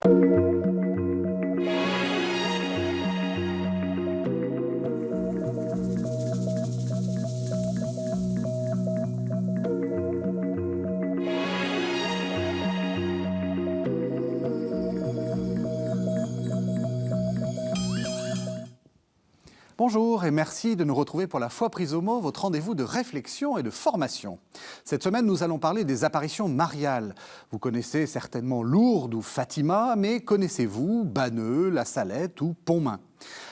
Bonjour et merci de nous retrouver pour la Foi prise au mot, votre rendez-vous de réflexion et de formation. Cette semaine, nous allons parler des apparitions mariales. Vous connaissez certainement Lourdes ou Fatima, mais connaissez-vous Banneux, La Salette ou Pontmain ?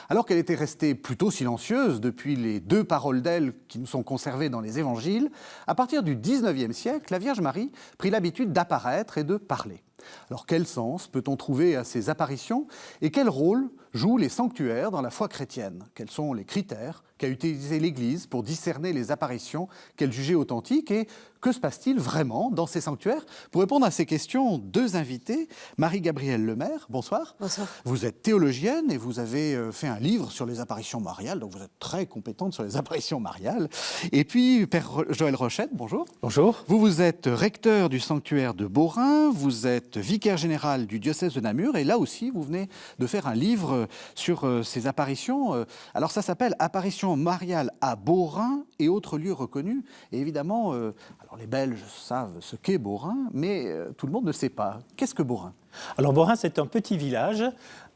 Alors qu'elle était restée plutôt silencieuse depuis les 2 paroles d'elle qui nous sont conservées dans les évangiles, à partir du 19e siècle, la Vierge Marie prit l'habitude d'apparaître et de parler. Alors quel sens peut-on trouver à ces apparitions et quel rôle jouent les sanctuaires dans la foi chrétienne ? Quels sont les critères qu'a utilisé l'Église pour discerner les apparitions qu'elle jugeait authentiques et que se passe-t-il vraiment dans ces sanctuaires ? Pour répondre à ces questions, 2 invités. Marie-Gabrielle Lemaire, bonsoir. Bonsoir. Vous êtes théologienne et vous avez fait un livre sur les apparitions mariales, donc vous êtes très compétente sur les apparitions mariales. Et puis, Père Joël Rochette, bonjour. Bonjour. Vous êtes recteur du sanctuaire de Beaurain, vous êtes vicaire général du diocèse de Namur, et là aussi, vous venez de faire un livre sur ces apparitions. Alors, ça s'appelle « Apparitions mariales à Beaurain et autres lieux reconnus ». Et évidemment, alors les Belges savent ce qu'est Beaurain, mais tout le monde ne sait pas. Qu'est-ce que Beaurain ? Alors Beaurain, c'est un petit village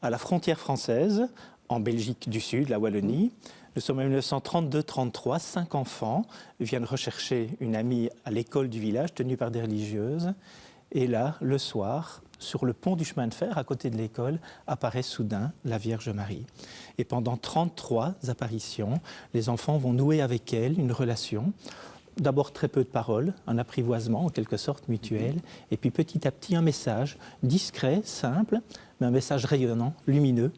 à la frontière française, en Belgique du Sud, la Wallonie. Nous sommes en 1932-33, 5 enfants viennent rechercher une amie à l'école du village, tenue par des religieuses. Et là, le soir, sur le pont du chemin de fer, à côté de l'école, apparaît soudain la Vierge Marie. Et pendant 33 apparitions, les enfants vont nouer avec elle une relation. D'abord très peu de paroles, un apprivoisement en quelque sorte mutuel, et puis petit à petit un message discret, simple, mais un message rayonnant, lumineux.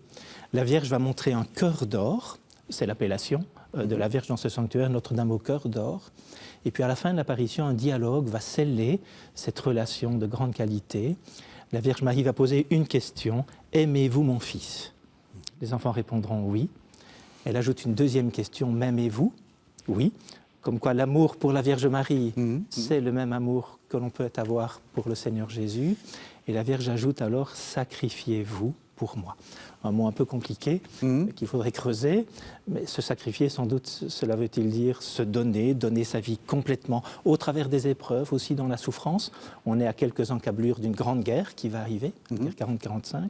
La Vierge va montrer un cœur d'or, c'est l'appellation de la Vierge dans ce sanctuaire, Notre-Dame au cœur d'or. Et puis à la fin de l'apparition, un dialogue va sceller cette relation de grande qualité. La Vierge Marie va poser une question, « Aimez-vous mon fils ?» Les enfants répondront « oui ». Elle ajoute une deuxième question, « M'aimez-vous » ? « Oui ». Comme quoi l'amour pour la Vierge Marie, c'est le même amour que l'on peut avoir pour le Seigneur Jésus. Et la Vierge ajoute alors « sacrifiez-vous pour moi ». Un mot un peu compliqué qu'il faudrait creuser, mais se sacrifier, sans doute, cela veut-il dire se donner, donner sa vie complètement, au travers des épreuves, aussi dans la souffrance. On est à quelques encablures d'une grande guerre qui va arriver, guerre 40-45.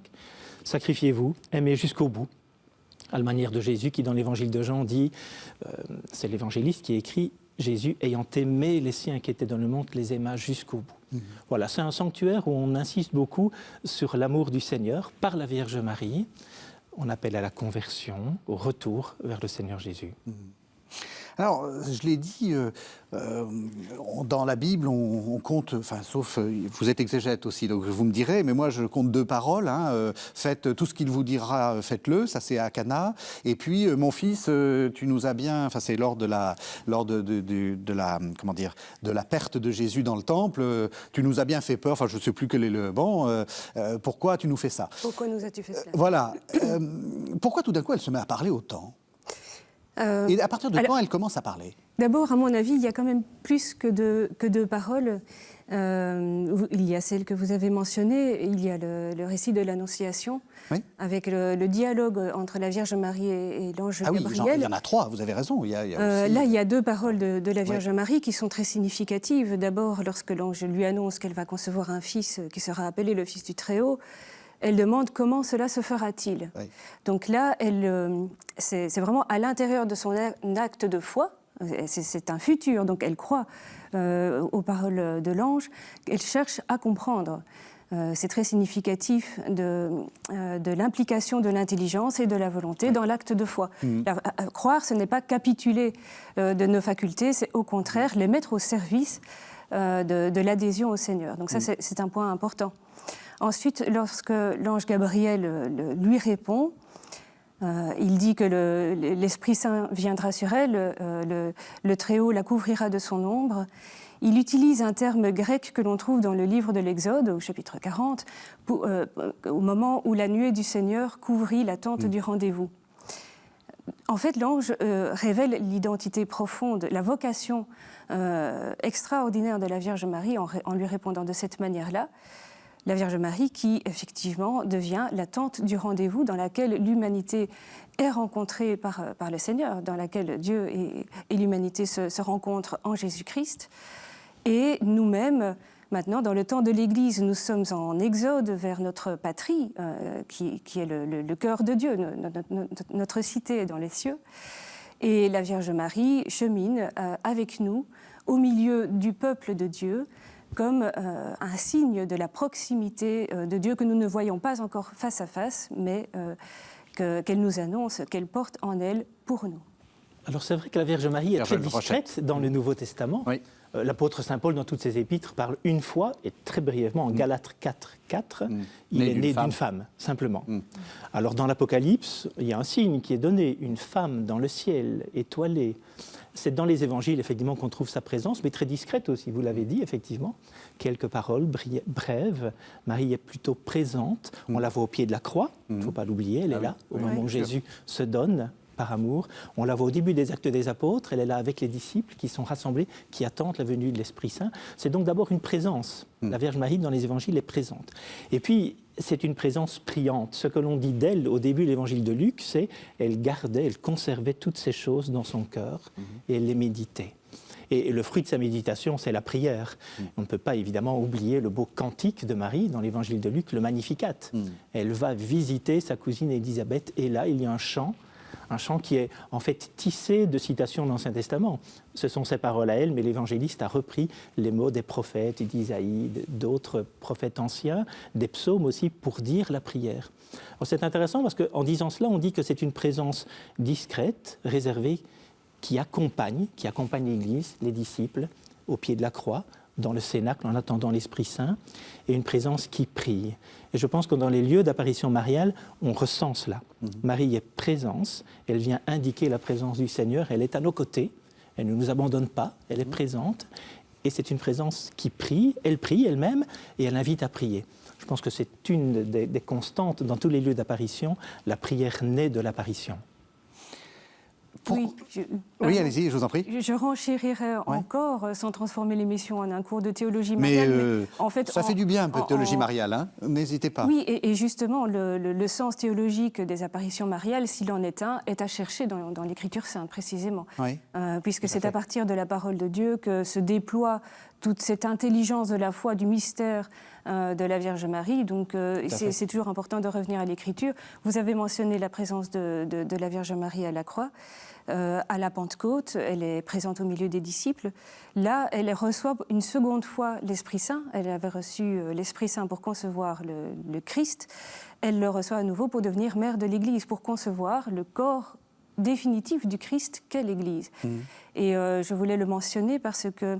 Sacrifiez-vous, aimez jusqu'au bout. À la manière de Jésus qui, dans l'évangile de Jean, dit, c'est l'évangéliste qui écrit, Jésus, ayant aimé les siens qui étaient dans le monde, les aima jusqu'au bout. Voilà, c'est un sanctuaire où on insiste beaucoup sur l'amour du Seigneur par la Vierge Marie. On appelle à la conversion, au retour vers le Seigneur Jésus. Alors, je l'ai dit, dans la Bible, on compte, enfin, sauf, vous êtes exégète aussi, donc vous me direz, mais moi je compte 2 paroles, faites tout ce qu'il vous dira, faites-le, ça c'est à Cana, et puis, mon fils, tu nous as bien, enfin c'est lors de la comment dire, de la perte de Jésus dans le temple, tu nous as bien fait peur, enfin je ne sais plus quel est le bon, pourquoi tu nous fais ça ? Pourquoi nous as-tu fait cela ? Voilà, pourquoi tout d'un coup elle se met à parler autant ? Et à partir de quand elle commence à parler ? D'abord, à mon avis, il y a quand même plus que deux paroles. Il y a celle que vous avez mentionnée, il y a le récit de l'Annonciation, oui, avec le dialogue entre la Vierge Marie et l'ange Gabriel. Oui, il y en a 3, vous avez raison. Il y a aussi... Là, il y a 2 paroles de la Vierge Marie qui sont très significatives. D'abord, lorsque l'ange lui annonce qu'elle va concevoir un fils qui sera appelé le Fils du Très-Haut, elle demande comment cela se fera-t-il. Oui. Donc là, c'est vraiment à l'intérieur de son acte de foi, c'est un futur, donc elle croit aux paroles de l'ange, elle cherche à comprendre. C'est très significatif de l'implication de l'intelligence et de la volonté dans l'acte de foi. Croire, ce n'est pas capituler de nos facultés, c'est au contraire les mettre au service de l'adhésion au Seigneur. Donc ça, c'est un point important. Ensuite, lorsque l'ange Gabriel lui répond, il dit que l'Esprit Saint viendra sur elle, le Très-Haut la couvrira de son ombre. Il utilise un terme grec que l'on trouve dans le livre de l'Exode, au chapitre 40, au moment où la nuée du Seigneur couvrit la tente du rendez-vous. En fait, l'ange révèle l'identité profonde, la vocation extraordinaire de la Vierge Marie en lui répondant de cette manière-là. la Vierge Marie qui, effectivement, devient la tente du rendez-vous dans laquelle l'humanité est rencontrée par le Seigneur, dans laquelle Dieu et l'humanité se rencontrent en Jésus-Christ. Et nous-mêmes, maintenant, dans le temps de l'Église, nous sommes en exode vers notre patrie, qui est le cœur de Dieu, notre cité est dans les cieux. Et la Vierge Marie chemine avec nous au milieu du peuple de Dieu, comme un signe de la proximité de Dieu que nous ne voyons pas encore face à face, mais qu'elle nous annonce, qu'elle porte en elle pour nous. Alors c'est vrai que la Vierge Marie est très discrète dans le Nouveau Testament. Oui. L'apôtre Saint Paul, dans toutes ses épîtres, parle une fois, et très brièvement, en Galates 4, il est né d'une femme, simplement. Alors dans l'Apocalypse, il y a un signe qui est donné, une femme dans le ciel, étoilée. C'est dans les évangiles, effectivement, qu'on trouve sa présence, mais très discrète aussi, vous l'avez dit, effectivement. Quelques paroles brèves. Marie est plutôt présente. On la voit au pied de la croix, il ne faut pas l'oublier, elle est là, au moment où Jésus se donne par amour. On la voit au début des Actes des Apôtres, elle est là avec les disciples qui sont rassemblés, qui attendent la venue de l'Esprit Saint. C'est donc d'abord une présence. La Vierge Marie, dans les évangiles, est présente. Et puis, c'est une présence priante. Ce que l'on dit d'elle au début de l'évangile de Luc, c'est qu'elle gardait, elle conservait toutes ces choses dans son cœur et elle les méditait. Et le fruit de sa méditation, c'est la prière. On ne peut pas évidemment oublier le beau cantique de Marie dans l'évangile de Luc, le Magnificat. Elle va visiter sa cousine Élisabeth et là, il y a un chant qui est en fait tissé de citations de l'Ancien Testament. Ce sont ses paroles à elle, mais l'évangéliste a repris les mots des prophètes, d'Isaïe, d'autres prophètes anciens, des psaumes aussi, pour dire la prière. Alors c'est intéressant parce qu'en disant cela, on dit que c'est une présence discrète, réservée, qui accompagne l'Église, les disciples, au pied de la croix, dans le cénacle, en attendant l'Esprit Saint, et une présence qui prie. Et je pense que dans les lieux d'apparition mariale, on ressent cela. Marie est présence, elle vient indiquer la présence du Seigneur, elle est à nos côtés, elle ne nous abandonne pas, elle est présente, et c'est une présence qui prie elle-même, et elle invite à prier. Je pense que c'est une des constantes dans tous les lieux d'apparition, la prière naît de l'apparition. Oui, allez-y, je vous en prie. Je renchérirais encore, sans transformer l'émission en un cours de théologie mariale. Mais en fait, ça fait du bien un peu de théologie mariale, hein, n'hésitez pas. Oui, et justement, le sens théologique des apparitions mariales, s'il en est un, est à chercher dans l'Écriture sainte, précisément. Oui, puisque c'est à partir de la parole de Dieu que se déploie toute cette intelligence de la foi, du mystère de la Vierge Marie. Donc, c'est toujours important de revenir à l'Écriture. Vous avez mentionné la présence de la Vierge Marie à la croix. À la Pentecôte, elle est présente au milieu des disciples. Là, elle reçoit une seconde fois l'Esprit Saint. Elle avait reçu l'Esprit Saint pour concevoir le Christ. Elle le reçoit à nouveau pour devenir mère de l'Église, pour concevoir le corps définitif du Christ qu'est l'Église. Et je voulais le mentionner parce que,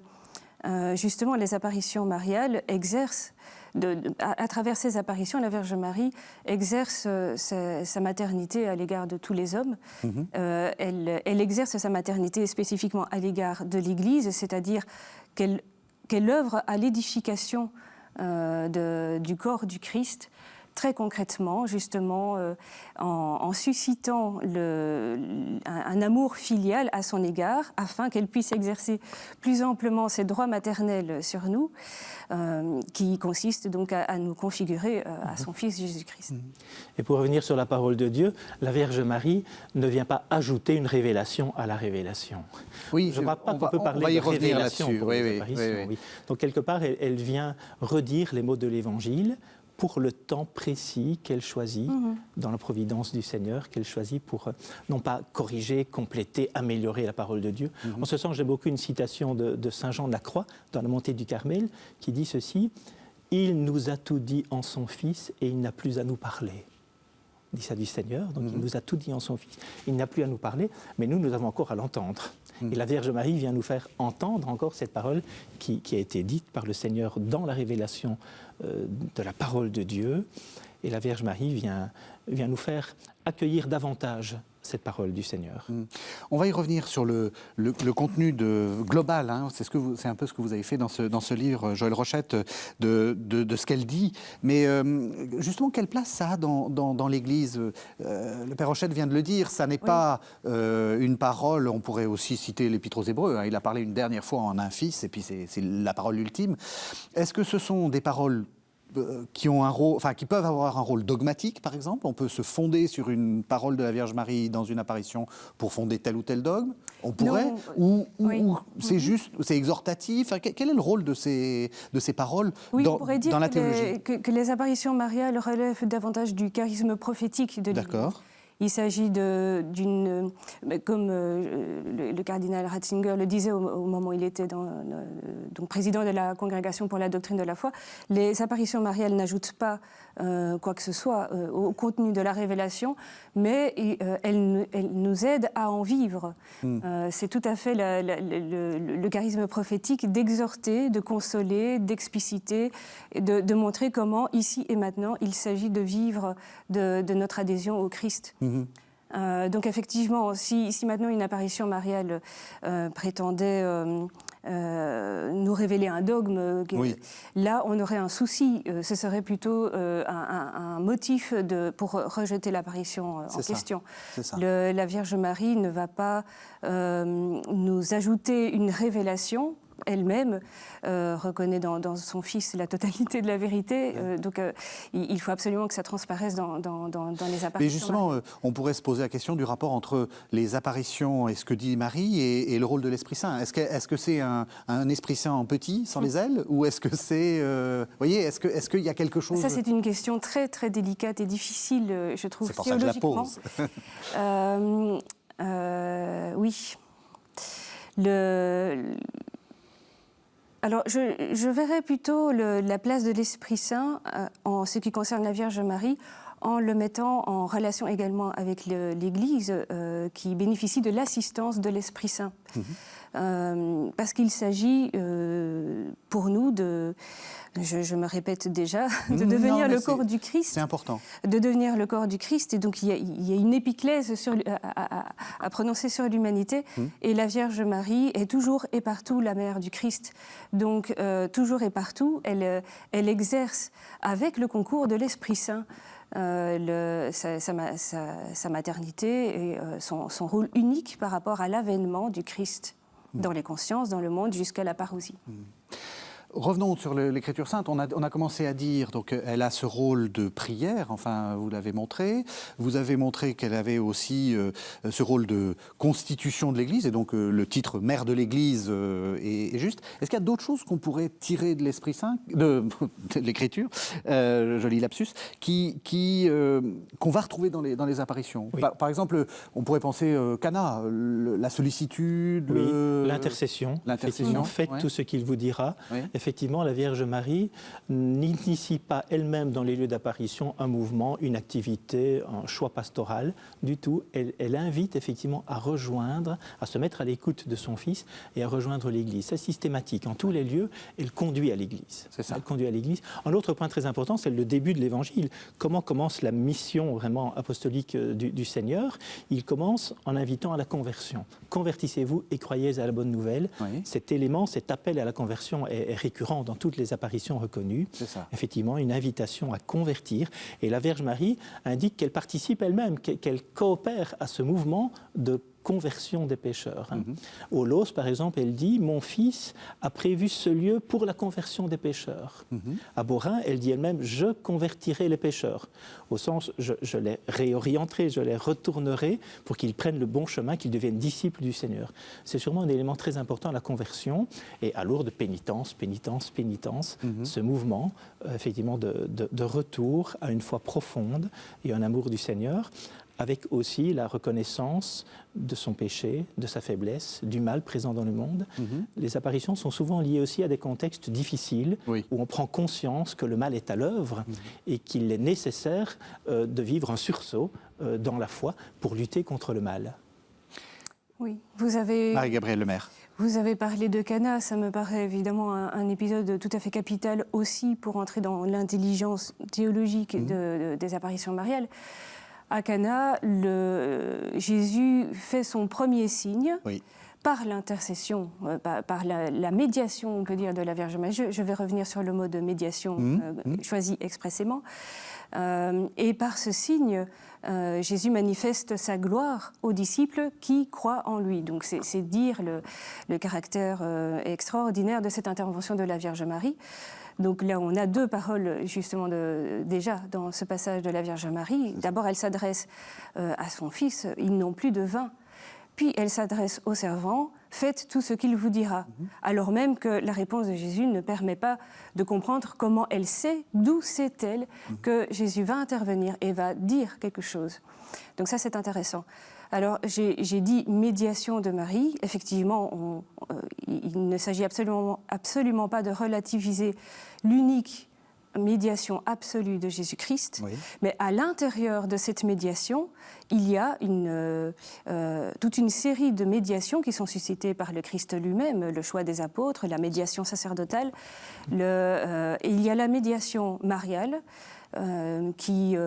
justement, les apparitions mariales exercent, à travers ces apparitions, la Vierge Marie exerce sa maternité à l'égard de tous les hommes. Elle exerce sa maternité spécifiquement à l'égard de l'Église, c'est-à-dire qu'elle œuvre à l'édification du corps du Christ, très concrètement, justement, en suscitant un amour filial à son égard, afin qu'elle puisse exercer plus amplement ses droits maternels sur nous, qui consiste donc à nous configurer à son Fils Jésus-Christ. Et pour revenir sur la parole de Dieu, la Vierge Marie ne vient pas ajouter une révélation à la révélation. Oui, je ne crois pas qu'on peut parler de révélation pour les apparitions. Oui. Donc quelque part, elle vient redire les mots de l'Évangile, pour le temps précis qu'elle choisit, dans la providence du Seigneur, qu'elle choisit pour, non pas corriger, compléter, améliorer la parole de Dieu. En ce sens, j'aime beaucoup une citation de Saint Jean de la Croix, dans la montée du Carmel, qui dit ceci, « Il nous a tout dit en son Fils et il n'a plus à nous parler ». Il dit ça du Seigneur, donc il nous a tout dit en son Fils. Il n'a plus à nous parler, mais nous avons encore à l'entendre. Et la Vierge Marie vient nous faire entendre encore cette parole qui a été dite par le Seigneur dans la révélation de la parole de Dieu. Et la Vierge Marie vient nous faire accueillir davantage cette parole du Seigneur. On va y revenir sur le contenu global, hein. C'est un peu ce que vous avez fait dans ce livre, Joël Rochette, de ce qu'elle dit. Mais justement, quelle place ça a dans l'Église ? Le Père Rochette vient de le dire, ça n'est pas une parole, on pourrait aussi citer l'Épître aux Hébreux, hein. Il a parlé une dernière fois en un fils, et puis c'est la parole ultime. Est-ce que ce sont des paroles ont un rôle, enfin, qui peuvent avoir un rôle dogmatique, par exemple. On peut se fonder sur une parole de la Vierge Marie dans une apparition pour fonder tel ou tel dogme. On pourrait, ou c'est juste, c'est exhortatif. Enfin, quel est le rôle de ces paroles dans la théologie? Que les apparitions mariales relèvent davantage du charisme prophétique de l'Église. D'accord. Il s'agit d'une, comme le cardinal Ratzinger le disait au moment où il était donc président de la Congrégation pour la doctrine de la foi, les apparitions mariales n'ajoutent pas quoi que ce soit au contenu de la révélation, mais elles nous aident à en vivre. C'est tout à fait le charisme prophétique d'exhorter, de consoler, d'expliciter, de montrer comment, ici et maintenant, il s'agit de vivre de notre adhésion au Christ. Donc effectivement, si maintenant une apparition mariale prétendait nous révéler un dogme, là on aurait un souci. Ce serait plutôt un motif pour rejeter l'apparition en question. La Vierge Marie ne va pas nous ajouter une révélation. Elle-même reconnaît dans son Fils la totalité de la vérité. Donc il faut absolument que ça transparaisse dans les apparitions. Mais justement, on pourrait se poser la question du rapport entre les apparitions et ce que dit Marie et le rôle de l'Esprit Saint. Est-ce que c'est un Esprit Saint en petit, sans les ailes, ou est-ce que c'est... voyez, est-ce qu'il y a quelque chose... Ça, c'est une question très, très délicate et difficile, je trouve, théologiquement. C'est pour ça que je la pose. Oui. Alors, je verrais plutôt la place de l'Esprit Saint en ce qui concerne la Vierge Marie, en le mettant en relation également avec l'Église qui bénéficie de l'assistance de l'Esprit Saint. Parce qu'il s'agit pour nous je me répète déjà, de devenir le corps du Christ. C'est important. De devenir le corps du Christ. Et donc, il y a une épiclèse à prononcer sur l'humanité. Et la Vierge Marie est toujours et partout la mère du Christ. Donc, toujours et partout, elle exerce avec le concours de l'Esprit Saint sa maternité et son rôle unique par rapport à l'avènement du Christ dans les consciences, dans le monde, jusqu'à la parousie. Revenons sur l'Écriture sainte. On a commencé à dire qu'elle a ce rôle de prière, enfin vous l'avez montré. Vous avez montré qu'elle avait aussi ce rôle de constitution de l'Église, et donc le titre mère de l'Église est juste. Est-ce qu'il y a d'autres choses qu'on pourrait tirer de l'Esprit Saint, de l'Écriture, joli lapsus, qu'on va retrouver dans les apparitions? Par exemple, on pourrait penser Cana, la sollicitude, l'intercession. Faites tout ce qu'il vous dira. Effectivement, la Vierge Marie n'initie pas elle-même dans les lieux d'apparition un mouvement, une activité, un choix pastoral du tout. Elle invite effectivement à rejoindre, à se mettre à l'écoute de son Fils et à rejoindre l'Église. C'est systématique. En tous les lieux, elle conduit à l'Église. C'est ça. Elle conduit à l'Église. Un autre point très important, c'est le début de l'Évangile. Comment commence la mission vraiment apostolique du Seigneur? Il commence en invitant à la conversion. Convertissez-vous et croyez à la bonne nouvelle. Cet élément, cet appel à la conversion est récurrent dans toutes les apparitions reconnues. C'est ça. Effectivement, une invitation à convertir. Et la Vierge Marie indique qu'elle participe elle-même, qu'elle coopère à ce mouvement de conversion des pécheurs. Au Los, par exemple, elle dit « Mon fils a prévu ce lieu pour la conversion des pécheurs ». À Beaurain, elle dit elle-même « Je convertirai les pécheurs ». Au sens, je les réorienterai, je les retournerai pour qu'ils prennent le bon chemin, qu'ils deviennent disciples du Seigneur. C'est sûrement un élément très important, la conversion, et à Lourdes, pénitence, pénitence, pénitence, ce mouvement, effectivement, de retour à une foi profonde et un amour du Seigneur, avec aussi la reconnaissance de son péché, de sa faiblesse, du mal présent dans le monde. Les apparitions sont souvent liées aussi à des contextes difficiles, où on prend conscience que le mal est à l'œuvre et qu'il est nécessaire de vivre un sursaut dans la foi pour lutter contre le mal. Oui, vous avez... Marie-Gabrielle Lemaire. Vous avez parlé de Cana, ça me paraît évidemment un épisode tout à fait capital aussi pour entrer dans l'intelligence théologique des apparitions mariales. À Cana, Jésus fait son premier signe par l'intercession, par la médiation, on peut dire, de la Vierge Marie. Je vais revenir sur le mot de médiation choisi expressément. Et par ce signe, Jésus manifeste sa gloire aux disciples qui croient en lui. Donc c'est dire le caractère extraordinaire de cette intervention de la Vierge Marie. Donc là, on a deux paroles justement déjà dans ce passage de la Vierge Marie. D'abord, elle s'adresse à son fils, ils n'ont plus de vin. Puis elle s'adresse aux servants, faites tout ce qu'il vous dira. Alors même que la réponse de Jésus ne permet pas de comprendre comment elle sait, d'où sait-elle que Jésus va intervenir et va dire quelque chose. Donc ça, c'est intéressant. Alors, j'ai dit médiation de Marie. Effectivement, il ne s'agit absolument pas de relativiser l'unique médiation absolue de Jésus-Christ, oui. Mais à l'intérieur de cette médiation, il y a toute une série de médiations qui sont suscitées par le Christ lui-même, le choix des apôtres, la médiation sacerdotale. Il y a la médiation mariale qui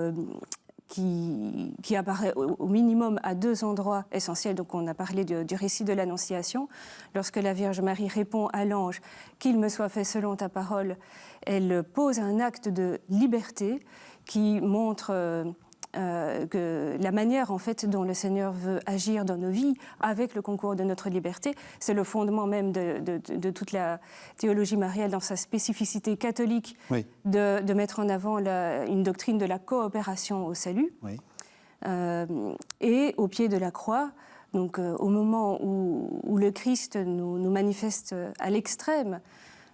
apparaît au minimum à deux endroits essentiels. Donc on a parlé du récit de l'Annonciation. Lorsque la Vierge Marie répond à l'ange « Qu'il me soit fait selon ta parole », elle pose un acte de liberté qui montre que la manière en fait dont le Seigneur veut agir dans nos vies avec le concours de notre liberté, c'est le fondement même de toute la théologie mariale dans sa spécificité catholique, oui. de mettre en avant une doctrine de la coopération au salut. Oui. Et au pied de la croix, donc au moment où le Christ nous manifeste à l'extrême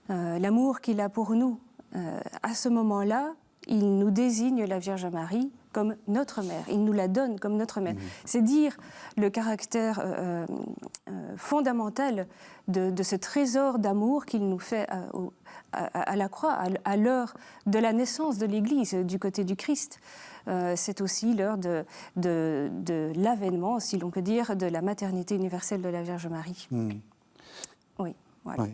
l'amour qu'il a pour nous, à ce moment-là, il nous désigne la Vierge Marie comme notre mère. Il nous la donne comme notre mère. C'est dire le caractère fondamental de ce trésor d'amour qu'il nous fait à la croix, à l'heure de la naissance de l'Église, du côté du Christ. C'est aussi l'heure de l'avènement, si l'on peut dire, de la maternité universelle de la Vierge Marie. Oui, voilà. Oui.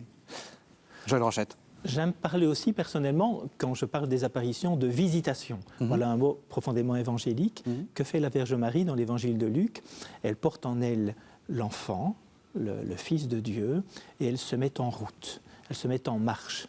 Joël Rochette. J'aime parler aussi personnellement, quand je parle des apparitions, de visitation. Voilà un mot profondément évangélique. Que fait la Vierge Marie dans l'évangile de Luc? Elle porte en elle l'enfant, le Fils de Dieu, et elle se met en route, elle se met en marche.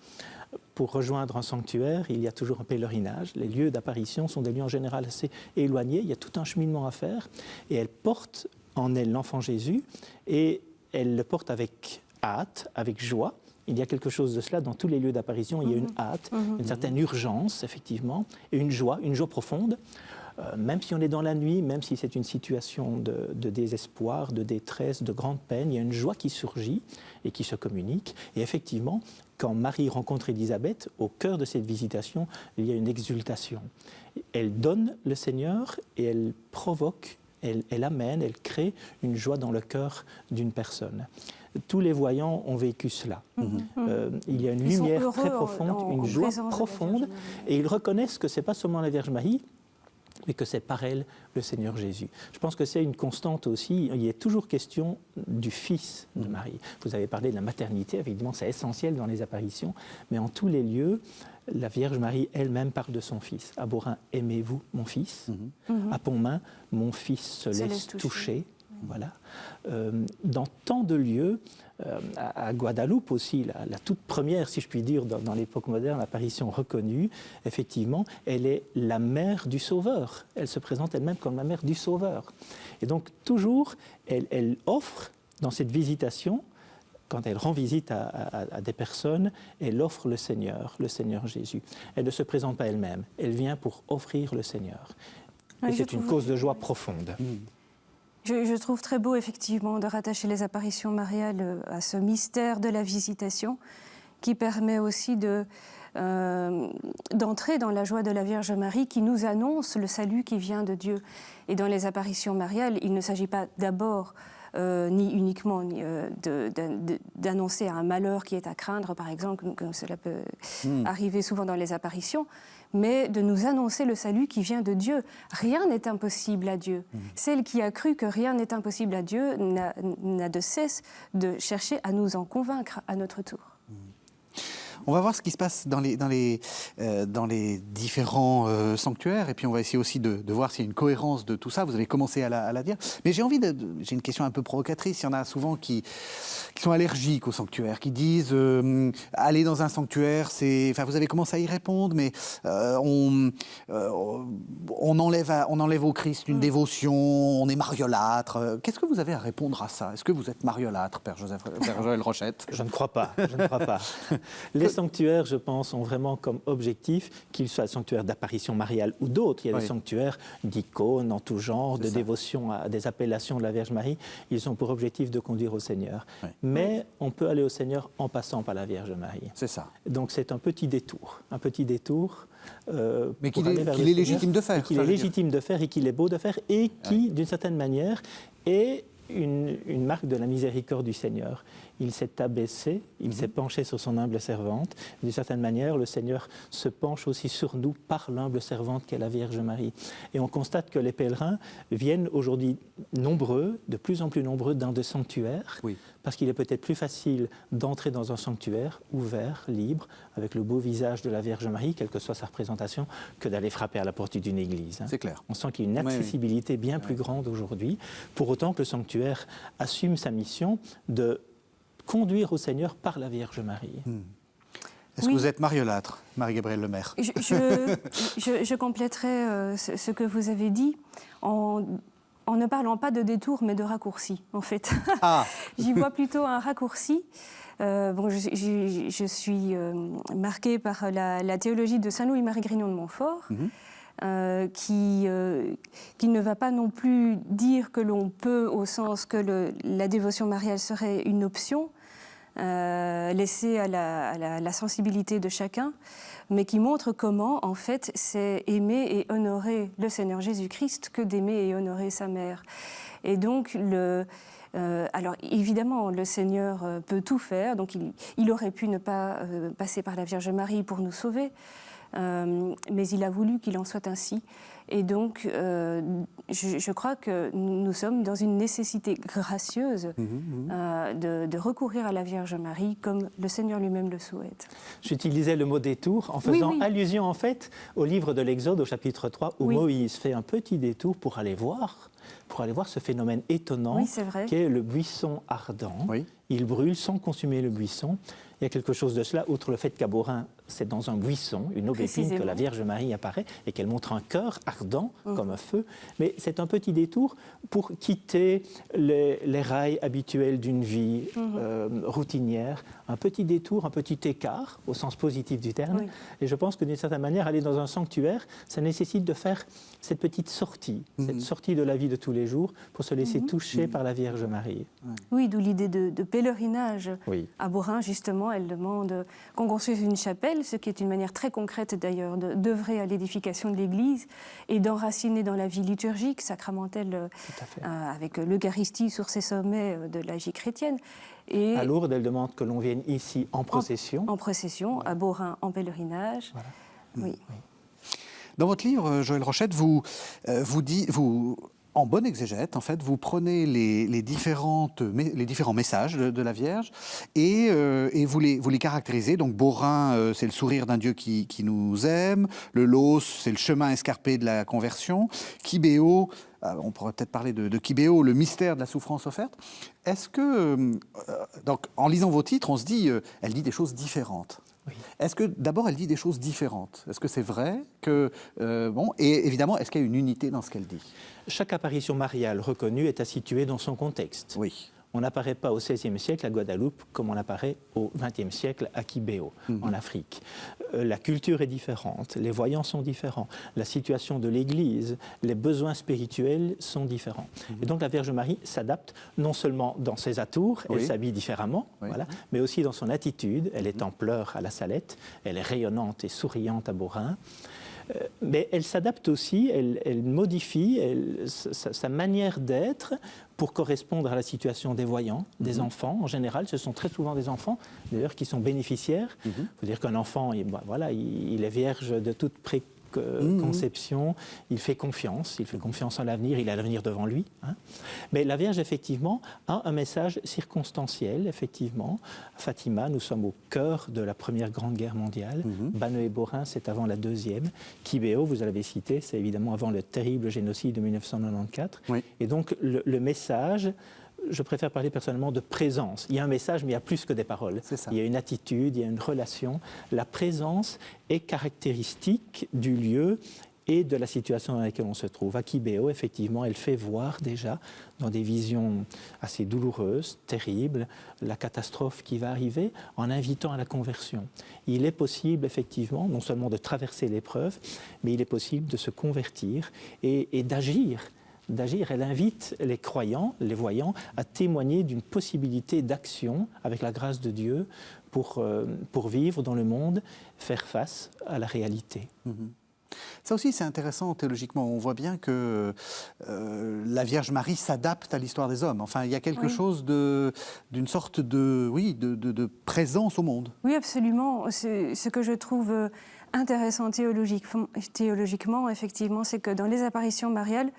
Pour rejoindre un sanctuaire, il y a toujours un pèlerinage. Les lieux d'apparition sont des lieux en général assez éloignés. Il y a tout un cheminement à faire. Et elle porte en elle l'enfant Jésus, et elle le porte avec hâte, avec joie. Il y a quelque chose de cela dans tous les lieux d'apparition. Il y a une hâte, une certaine urgence, effectivement, et une joie profonde. Même si on est dans la nuit, même si c'est une situation de désespoir, de détresse, de grande peine, il y a une joie qui surgit et qui se communique. Et effectivement, quand Marie rencontre Élisabeth, au cœur de cette visitation, il y a une exultation. Elle donne le Seigneur et elle provoque, elle amène, elle crée une joie dans le cœur d'une personne. Tous les voyants ont vécu cela. Il y a une lumière très profonde, une joie profonde, et ils reconnaissent que ce n'est pas seulement la Vierge Marie, mais que c'est par elle le Seigneur Jésus. Je pense que c'est une constante aussi. Il y a toujours question du Fils de Marie. Vous avez parlé de la maternité, évidemment, c'est essentiel dans les apparitions, mais en tous les lieux, la Vierge Marie elle-même parle de son Fils. À Beaurain, aimez-vous mon Fils? À Pontmain, mon Fils se laisse toucher. Voilà. Dans tant de lieux, à Guadeloupe aussi, la toute première, si je puis dire, dans l'époque moderne, apparition reconnue, effectivement, elle est la mère du Sauveur. Elle se présente elle-même comme la mère du Sauveur. Et donc, toujours, elle offre, dans cette visitation, quand elle rend visite à des personnes, elle offre le Seigneur Jésus. Elle ne se présente pas elle-même, elle vient pour offrir le Seigneur. Et c'est une cause de joie profonde. Je trouve très beau, effectivement, de rattacher les apparitions mariales à ce mystère de la visitation qui permet aussi d'entrer dans la joie de la Vierge Marie qui nous annonce le salut qui vient de Dieu. Et dans les apparitions mariales, il ne s'agit pas d'abord ni uniquement d'annoncer un malheur qui est à craindre, par exemple, comme cela peut arriver souvent dans les apparitions, mais de nous annoncer le salut qui vient de Dieu. Rien n'est impossible à Dieu. Celle qui a cru que rien n'est impossible à Dieu n'a de cesse de chercher à nous en convaincre à notre tour. On va voir ce qui se passe dans les différents sanctuaires, et puis on va essayer aussi de voir s'il y a une cohérence de tout ça. Vous avez commencé à la dire. Mais j'ai une question un peu provocatrice. Il y en a souvent qui sont allergiques au sanctuaire, qui disent aller dans un sanctuaire, enfin, vous avez commencé à y répondre, mais on enlève au Christ une dévotion, on est mariolâtre. Qu'est-ce que vous avez à répondre à ça? Est-ce que vous êtes mariolâtre, Père Joël Rochette? Je ne crois pas. sanctuaires, je pense, ont vraiment comme objectif, qu'ils soient sanctuaires d'apparition mariale ou d'autres. Il y a des sanctuaires d'icônes en tout genre, de dévotion à des appellations de la Vierge Marie. Ils ont pour objectif de conduire au Seigneur. Mais on peut aller au Seigneur en passant par la Vierge Marie. C'est ça. Donc c'est un petit détour. Mais qu'il est légitime de faire. Qu'il est légitime de faire et qu'il est beau de faire et qui, d'une certaine manière, est une marque de la miséricorde du Seigneur. Il s'est abaissé, il s'est penché sur son humble servante. D'une certaine manière, le Seigneur se penche aussi sur nous par l'humble servante qu'est la Vierge Marie. Et on constate que les pèlerins viennent aujourd'hui nombreux, de plus en plus nombreux, dans des sanctuaires, parce qu'il est peut-être plus facile d'entrer dans un sanctuaire ouvert, libre, avec le beau visage de la Vierge Marie, quelle que soit sa représentation, que d'aller frapper à la porte d'une église. C'est clair. On sent qu'il y a une accessibilité bien plus grande aujourd'hui, pour autant que le sanctuaire assume sa mission de conduire au Seigneur par la Vierge Marie. Est-ce que vous êtes mariolâtre, Marie-Gabrielle Lemaire? Je compléterai ce que vous avez dit en ne parlant pas de détour, mais de raccourci, en fait. J'y vois plutôt un raccourci. Je suis marquée par la théologie de saint Louis-Marie Grignon de Montfort, qui ne va pas non plus dire que l'on peut, au sens que la dévotion mariale serait une option, laissée à la sensibilité de chacun, mais qui montre comment, en fait, c'est aimer et honorer le Seigneur Jésus-Christ que d'aimer et honorer sa mère. Et donc, alors évidemment, le Seigneur peut tout faire, donc il aurait pu ne pas passer par la Vierge Marie pour nous sauver, mais il a voulu qu'il en soit ainsi. Et donc, je crois que nous sommes dans une nécessité gracieuse de recourir à la Vierge Marie comme le Seigneur lui-même le souhaite. J'utilisais le mot détour en faisant allusion en fait au livre de l'Exode au chapitre 3 où Moïse fait un petit détour pour aller voir ce phénomène étonnant qu'est le buisson ardent. Il brûle sans consumer le buisson. Il y a quelque chose de cela, outre le fait qu'à Beaurain, c'est dans un buisson, une aubépine, que la Vierge Marie apparaît et qu'elle montre un cœur ardent comme un feu. Mais c'est un petit détour pour quitter les rails habituels d'une vie routinière. Un petit détour, un petit écart, au sens positif du terme. Et je pense que d'une certaine manière, aller dans un sanctuaire, ça nécessite de faire cette petite sortie, cette sortie de la vie de tous les jours pour se laisser toucher par la Vierge Marie. Oui, d'où l'idée de pèlerinage. À Beaurain, justement, elle demande qu'on construise une chapelle, ce qui est une manière très concrète d'ailleurs d'œuvrer à l'édification de l'Église et d'enraciner dans la vie liturgique, sacramentelle, avec l'Eucharistie sur ses sommets de la vie chrétienne. Et à Lourdes, elle demande que l'on vienne ici en procession. En procession, à Beaurain en pèlerinage. Dans votre livre, Joël Rochette, vous en bonne exégète, en fait, vous prenez les différents messages de la Vierge et vous les caractérisez. Donc, Beaurain, c'est le sourire d'un Dieu qui nous aime. Le Los, c'est le chemin escarpé de la conversion. Kibéo, on pourrait peut-être parler de Kibéo, le mystère de la souffrance offerte. Est-ce que, donc, en lisant vos titres, on se dit, elle dit des choses différentes. Est-ce que, d'abord, elle dit des choses différentes? Est-ce que c'est vrai que... et évidemment, est-ce qu'il y a une unité dans ce qu'elle dit? Chaque apparition mariale reconnue est à situer dans son contexte. On n'apparaît pas au XVIe siècle à Guadeloupe comme on apparaît au XXe siècle à Kibéo, en Afrique. La culture est différente, les voyants sont différents, la situation de l'Église, les besoins spirituels sont différents. Et donc la Vierge Marie s'adapte non seulement dans ses atours, elle s'habille différemment, mais aussi dans son attitude. Elle est en pleurs à la Salette, elle est rayonnante et souriante à Beaurain. Mais elle s'adapte aussi, elle modifie sa manière d'être pour correspondre à la situation des voyants, des enfants. En général, ce sont très souvent des enfants, d'ailleurs, qui sont bénéficiaires. Il faut dire qu'un enfant, il est vierge de toute conception, il fait confiance en l'avenir, il a l'avenir devant lui. Mais la Vierge, effectivement, a un message circonstanciel, effectivement. Fatima, nous sommes au cœur de la Première Grande Guerre mondiale. Banneux-et-Beaurain, c'est avant la Deuxième. Kibéo, vous l'avez cité, c'est évidemment avant le terrible génocide de 1994. Et donc, le message... Je préfère parler personnellement de présence. Il y a un message, mais il y a plus que des paroles. Il y a une attitude, il y a une relation. La présence est caractéristique du lieu et de la situation dans laquelle on se trouve. Akibéo, effectivement, elle fait voir déjà, dans des visions assez douloureuses, terribles, la catastrophe qui va arriver, en invitant à la conversion. Il est possible, effectivement, non seulement de traverser l'épreuve, mais il est possible de se convertir et d'agir. Elle invite les croyants, les voyants, à témoigner d'une possibilité d'action avec la grâce de Dieu pour vivre dans le monde, faire face à la réalité. Ça aussi, c'est intéressant théologiquement. On voit bien que la Vierge Marie s'adapte à l'histoire des hommes. Enfin, il y a quelque chose d'une sorte de présence au monde. Oui, absolument. Ce que je trouve intéressant théologiquement, effectivement, c'est que dans les apparitions mariales,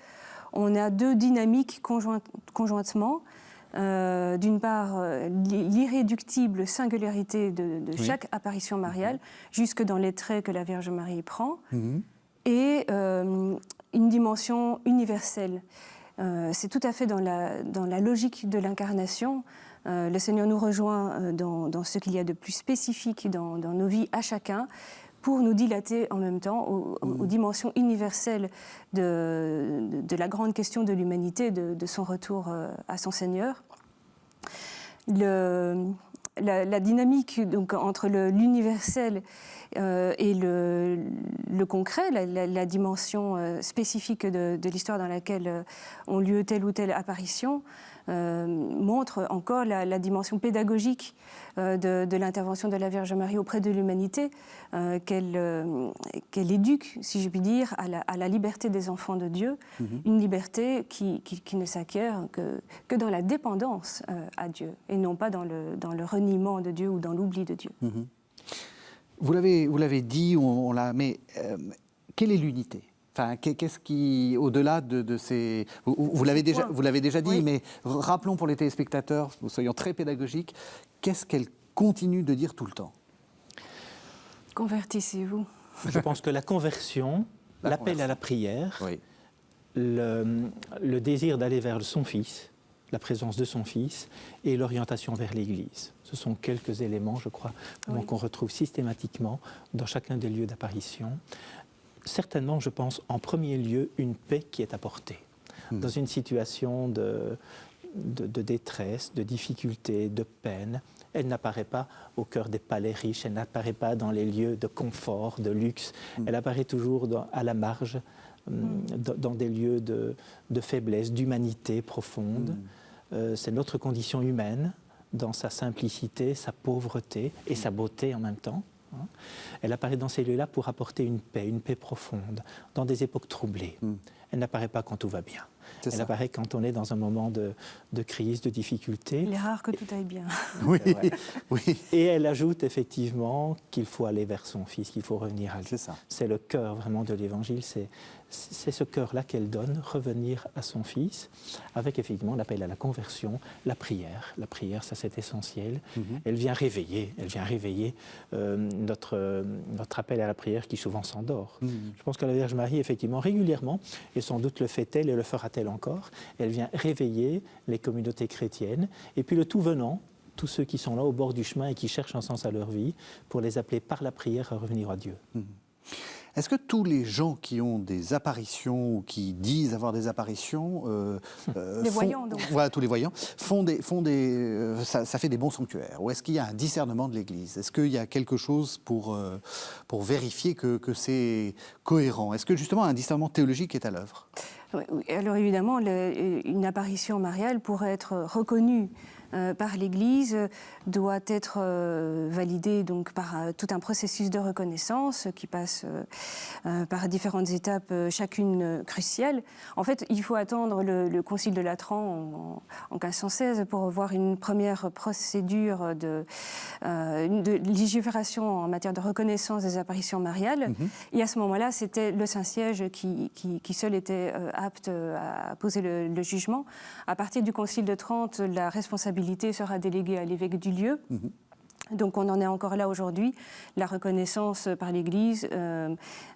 on a deux dynamiques conjointement. D'une part, l'irréductible singularité de chaque apparition mariale, jusque dans les traits que la Vierge Marie prend, et une dimension universelle. C'est tout à fait dans la logique de l'incarnation. Le Seigneur nous rejoint dans ce qu'il y a de plus spécifique dans nos vies à chacun, pour nous dilater en même temps aux dimensions universelles de la grande question de l'humanité, de son retour à son Seigneur. La dynamique donc, entre l'universel et le concret, la dimension spécifique de l'histoire dans laquelle ont lieu telle ou telle apparition, montre encore la dimension pédagogique de l'intervention de la Vierge Marie auprès de l'humanité, qu'elle éduque, si je puis dire, à la liberté des enfants de Dieu, une liberté qui ne s'acquiert que dans la dépendance à Dieu, et non pas dans le reniement de Dieu ou dans l'oubli de Dieu. Vous l'avez dit, mais quelle est l'unité ? Enfin, qu'est-ce qui, au-delà de ces... Vous l'avez déjà dit, mais rappelons pour les téléspectateurs, soyons très pédagogiques, qu'est-ce qu'elle continue de dire tout le temps ? Convertissez-vous. Je pense que la conversion, l'appel à la prière, le désir d'aller vers son Fils, la présence de son Fils et l'orientation vers l'Église. Ce sont quelques éléments, je crois, qu'on retrouve systématiquement dans chacun des lieux d'apparition. Certainement, je pense, en premier lieu, une paix qui est apportée. Dans une situation de détresse, de difficulté, de peine, elle n'apparaît pas au cœur des palais riches, elle n'apparaît pas dans les lieux de confort, de luxe, elle apparaît toujours à la marge, dans des lieux de faiblesse, d'humanité profonde. C'est notre condition humaine, dans sa simplicité, sa pauvreté et sa beauté en même temps. Elle apparaît dans ces lieux-là pour apporter une paix profonde, dans des époques troublées. Elle n'apparaît pas quand tout va bien. Elle apparaît quand on est dans un moment de crise, de difficulté. Il est rare que tout aille bien. Oui. Et elle ajoute effectivement qu'il faut aller vers son Fils, qu'il faut revenir à lui. C'est le cœur vraiment de l'Évangile, c'est ce cœur-là qu'elle donne, revenir à son Fils, avec effectivement l'appel à la conversion, la prière. La prière, ça c'est essentiel. Elle vient réveiller notre appel à la prière qui souvent s'endort. Je pense que la Vierge Marie, effectivement, régulièrement, et sans doute le fait-elle et le fera-t-elle encore, elle vient réveiller les communautés chrétiennes, et puis le tout venant, tous ceux qui sont là au bord du chemin et qui cherchent un sens à leur vie, pour les appeler par la prière à revenir à Dieu. Est-ce que tous les gens qui ont des apparitions ou qui disent avoir des apparitions, les voyants donc. Voilà, tous les voyants ça fait des bons sanctuaires? Ou est-ce qu'il y a un discernement de l'Église? Est-ce qu'il y a quelque chose pour vérifier que c'est cohérent? Est-ce que justement un discernement théologique est à l'œuvre? Oui, alors évidemment, une apparition mariale pourrait être reconnue par l'Église, doit être validée donc par tout un processus de reconnaissance qui passe par différentes étapes, chacune cruciale. En fait, il faut attendre le Concile de Latran en 1516 pour voir une première procédure de légifération en matière de reconnaissance des apparitions mariales. Et à ce moment-là, c'était le Saint-Siège qui seul était apte à poser le jugement. À partir du Concile de Trente, la responsabilité sera déléguée à l'évêque du lieu. Donc on en est encore là aujourd'hui. La reconnaissance par l'Église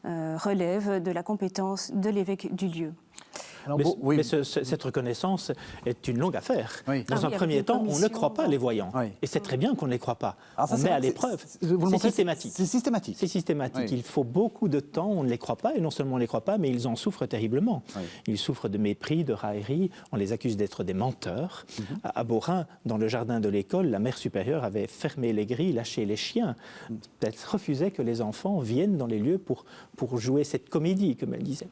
relève de la compétence de l'évêque du lieu. Cette reconnaissance est une longue affaire. Oui. Dans un premier temps, on ne croit pas les voyants. Oui. Et c'est très bien qu'on ne les croit pas. Alors ça, on met à l'épreuve. C'est systématique. C'est systématique. C'est systématique. Oui. Il faut beaucoup de temps, on ne les croit pas, et non seulement on ne les croit pas, mais ils en souffrent terriblement. Oui. Ils souffrent de mépris, de raillerie, on les accuse d'être des menteurs. À Beaurain, dans le jardin de l'école, la mère supérieure avait fermé les grilles, lâché les chiens. Elle refusait que les enfants viennent dans les lieux pour jouer cette comédie, comme elle disait.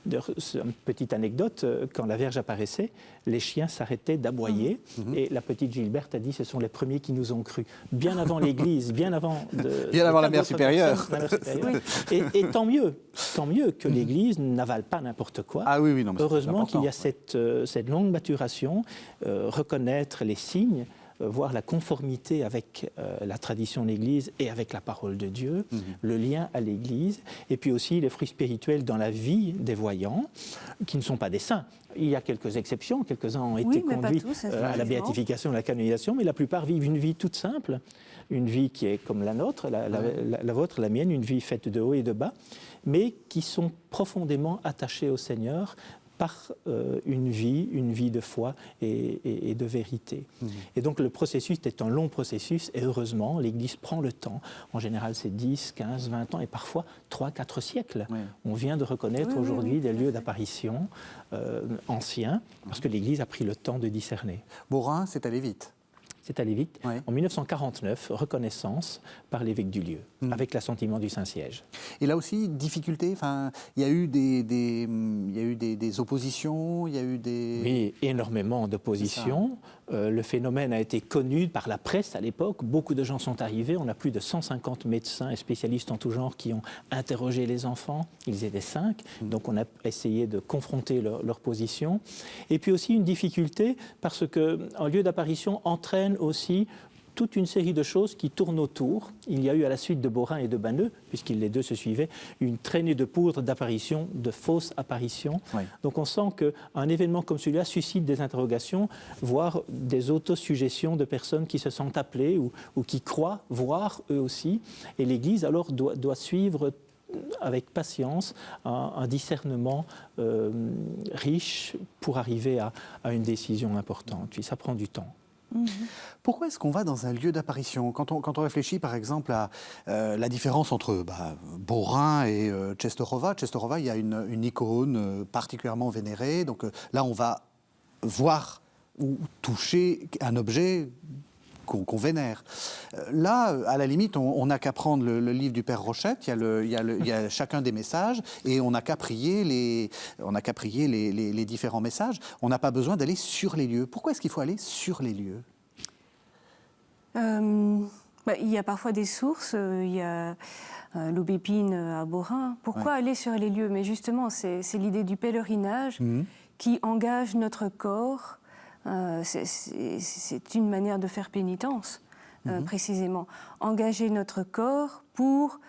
Une petite anecdote, quand la Vierge apparaissait, les chiens s'arrêtaient d'aboyer, et la petite Gilberte a dit, ce sont les premiers qui nous ont cru. Bien avant l'Église, bien avant la mère supérieure. Et tant mieux que l'Église n'avale pas n'importe quoi. Ah oui, non, mais heureusement qu'il y a cette longue maturation, reconnaître les signes, voir la conformité avec la tradition de l'Église et avec la parole de Dieu, le lien à l'Église, et puis aussi les fruits spirituels dans la vie des voyants, qui ne sont pas des saints. Il y a quelques exceptions, quelques-uns ont été conduits à la béatification, à la canonisation, mais la plupart vivent une vie toute simple, une vie qui est comme la nôtre, la vôtre, la mienne, une vie faite de haut et de bas, mais qui sont profondément attachés au Seigneur, par une vie de foi et de vérité. Et donc le processus est un long processus, et heureusement, l'Église prend le temps. En général, c'est 10, 15, 20 ans, et parfois 3, 4 siècles. Oui. On vient de reconnaître aujourd'hui des lieux d'apparition anciens, parce que l'Église a pris le temps de discerner. Beaurain, c'est allé vite. C'est allé vite. Oui. En 1949, reconnaissance par l'évêque du lieu, avec l'assentiment du Saint-Siège. Et là aussi, difficulté, il y a eu des oppositions, il y a eu des... Oui, énormément d'oppositions. Le phénomène a été connu par la presse à l'époque. Beaucoup de gens sont arrivés. On a plus de 150 médecins et spécialistes en tout genre qui ont interrogé les enfants. Ils étaient 5. Donc on a essayé de confronter leur position. Et puis aussi une difficulté parce qu'un lieu d'apparition entraîne aussi toute une série de choses qui tournent autour. Il y a eu à la suite de Beaurain et de Banneux, puisqu'ils les deux se suivaient, une traînée de poudre d'apparitions, de fausses apparitions. Oui. Donc on sent qu'un événement comme celui-là suscite des interrogations, voire des autosuggestions de personnes qui se sentent appelées ou qui croient voir eux aussi. Et l'Église alors doit suivre avec patience un discernement riche pour arriver à une décision importante. Puis ça prend du temps. Pourquoi est-ce qu'on va dans un lieu d'apparition ? Quand on réfléchit par exemple à la différence entre Beaurain et Częstochowa, il y a une icône particulièrement vénérée. Donc là, on va voir ou toucher un objet qu'on vénère. Là, à la limite, on n'a qu'à prendre le livre du Père Rochette, il y a chacun des messages, et on n'a qu'à prier les différents messages. On n'a pas besoin d'aller sur les lieux. Pourquoi est-ce qu'il faut aller sur les lieux ? Il y a parfois des sources, il y a l'Aubépine à Beaurain. Pourquoi aller sur les lieux ? Mais justement, c'est l'idée du pèlerinage qui engage notre corps. C'est une manière de faire pénitence, précisément. Engager notre corps pour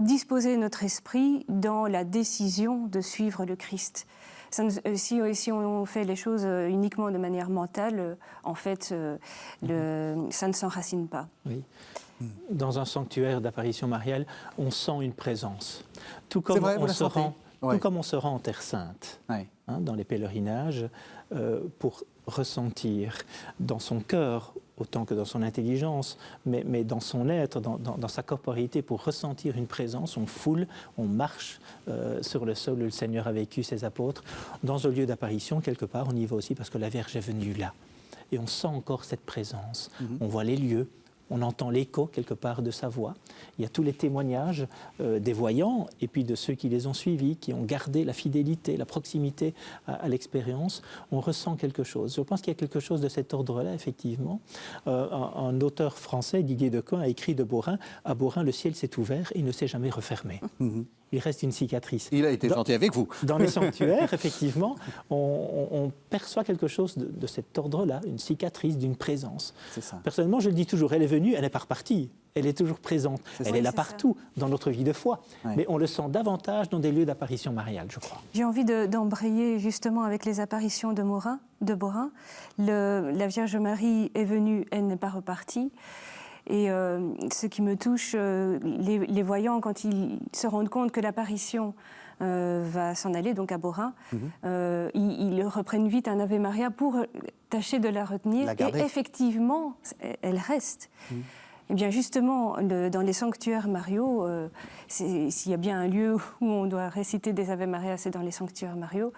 disposer notre esprit dans la décision de suivre le Christ. Si on fait les choses uniquement de manière mentale, en fait, ça ne s'enracine pas. Oui. Dans un sanctuaire d'apparition mariale, on sent une présence. Tout comme on se rend en Terre Sainte, dans les pèlerinages, pour ressentir dans son cœur, autant que dans son intelligence, mais dans son être, dans sa corporéité, pour ressentir une présence, on foule, on marche sur le sol où le Seigneur a vécu, ses apôtres. Dans un lieu d'apparition, quelque part, on y va aussi parce que la Vierge est venue là. Et on sent encore cette présence. On voit les lieux. On entend l'écho, quelque part, de sa voix. Il y a tous les témoignages des voyants et puis de ceux qui les ont suivis, qui ont gardé la fidélité, la proximité à l'expérience. On ressent quelque chose. Je pense qu'il y a quelque chose de cet ordre-là, effectivement. Un auteur français, Didier Decoing, a écrit de Beaurain « À Beaurain, le ciel s'est ouvert et ne s'est jamais refermé ». Il reste une cicatrice. Il a été gentil avec vous. Dans les sanctuaires, effectivement, on perçoit quelque chose de cet ordre-là, une cicatrice d'une présence. C'est ça. Personnellement, je le dis toujours, elle est venue, elle n'est pas repartie. Elle est toujours présente. Elle est là partout, dans notre vie de foi. Ouais. Mais on le sent davantage dans des lieux d'apparition mariale, je crois. J'ai envie d'embrayer justement avec les apparitions de Beaurain. La Vierge Marie est venue, elle n'est pas repartie. Et ce qui me touche, les voyants, quand ils se rendent compte que l'apparition va s'en aller donc à Beaurain. Ils reprennent vite un Ave Maria pour tâcher de la retenir. Et effectivement, elle reste. Eh bien justement, dans les sanctuaires mariaux, s'il y a bien un lieu où on doit réciter des Ave Maria, c'est dans les sanctuaires mariaux,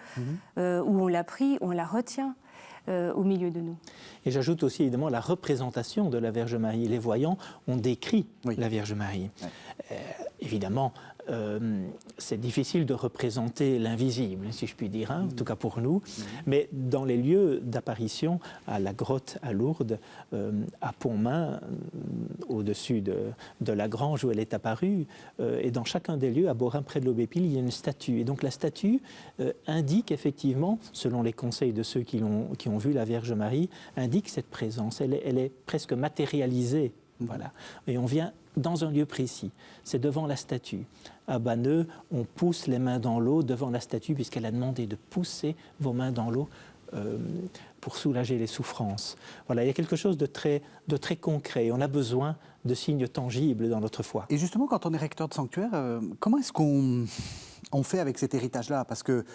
où on l'a pris, on la retient au milieu de nous. Et j'ajoute aussi évidemment la représentation de la Vierge Marie. Les voyants ont décrit la Vierge Marie. Évidemment, c'est difficile de représenter l'invisible, si je puis dire, en tout cas pour nous, mais dans les lieux d'apparition, à la grotte à Lourdes, à Pontmain, au-dessus de la grange où elle est apparue, et dans chacun des lieux, à Beaurain, près de l'Aubépine, il y a une statue. Et donc la statue indique effectivement, selon les conseils de ceux qui ont vu la Vierge Marie, indique cette présence. Elle est presque matérialisée. Voilà. Et on vient dans un lieu précis, c'est devant la statue. À Banneux, on pousse les mains dans l'eau devant la statue puisqu'elle a demandé de pousser vos mains dans l'eau pour soulager les souffrances. Voilà, il y a quelque chose de très concret. On a besoin de signes tangibles dans notre foi. Et justement, quand on est recteur de sanctuaire, comment est-ce qu'on fait avec cet héritage-là? Parce que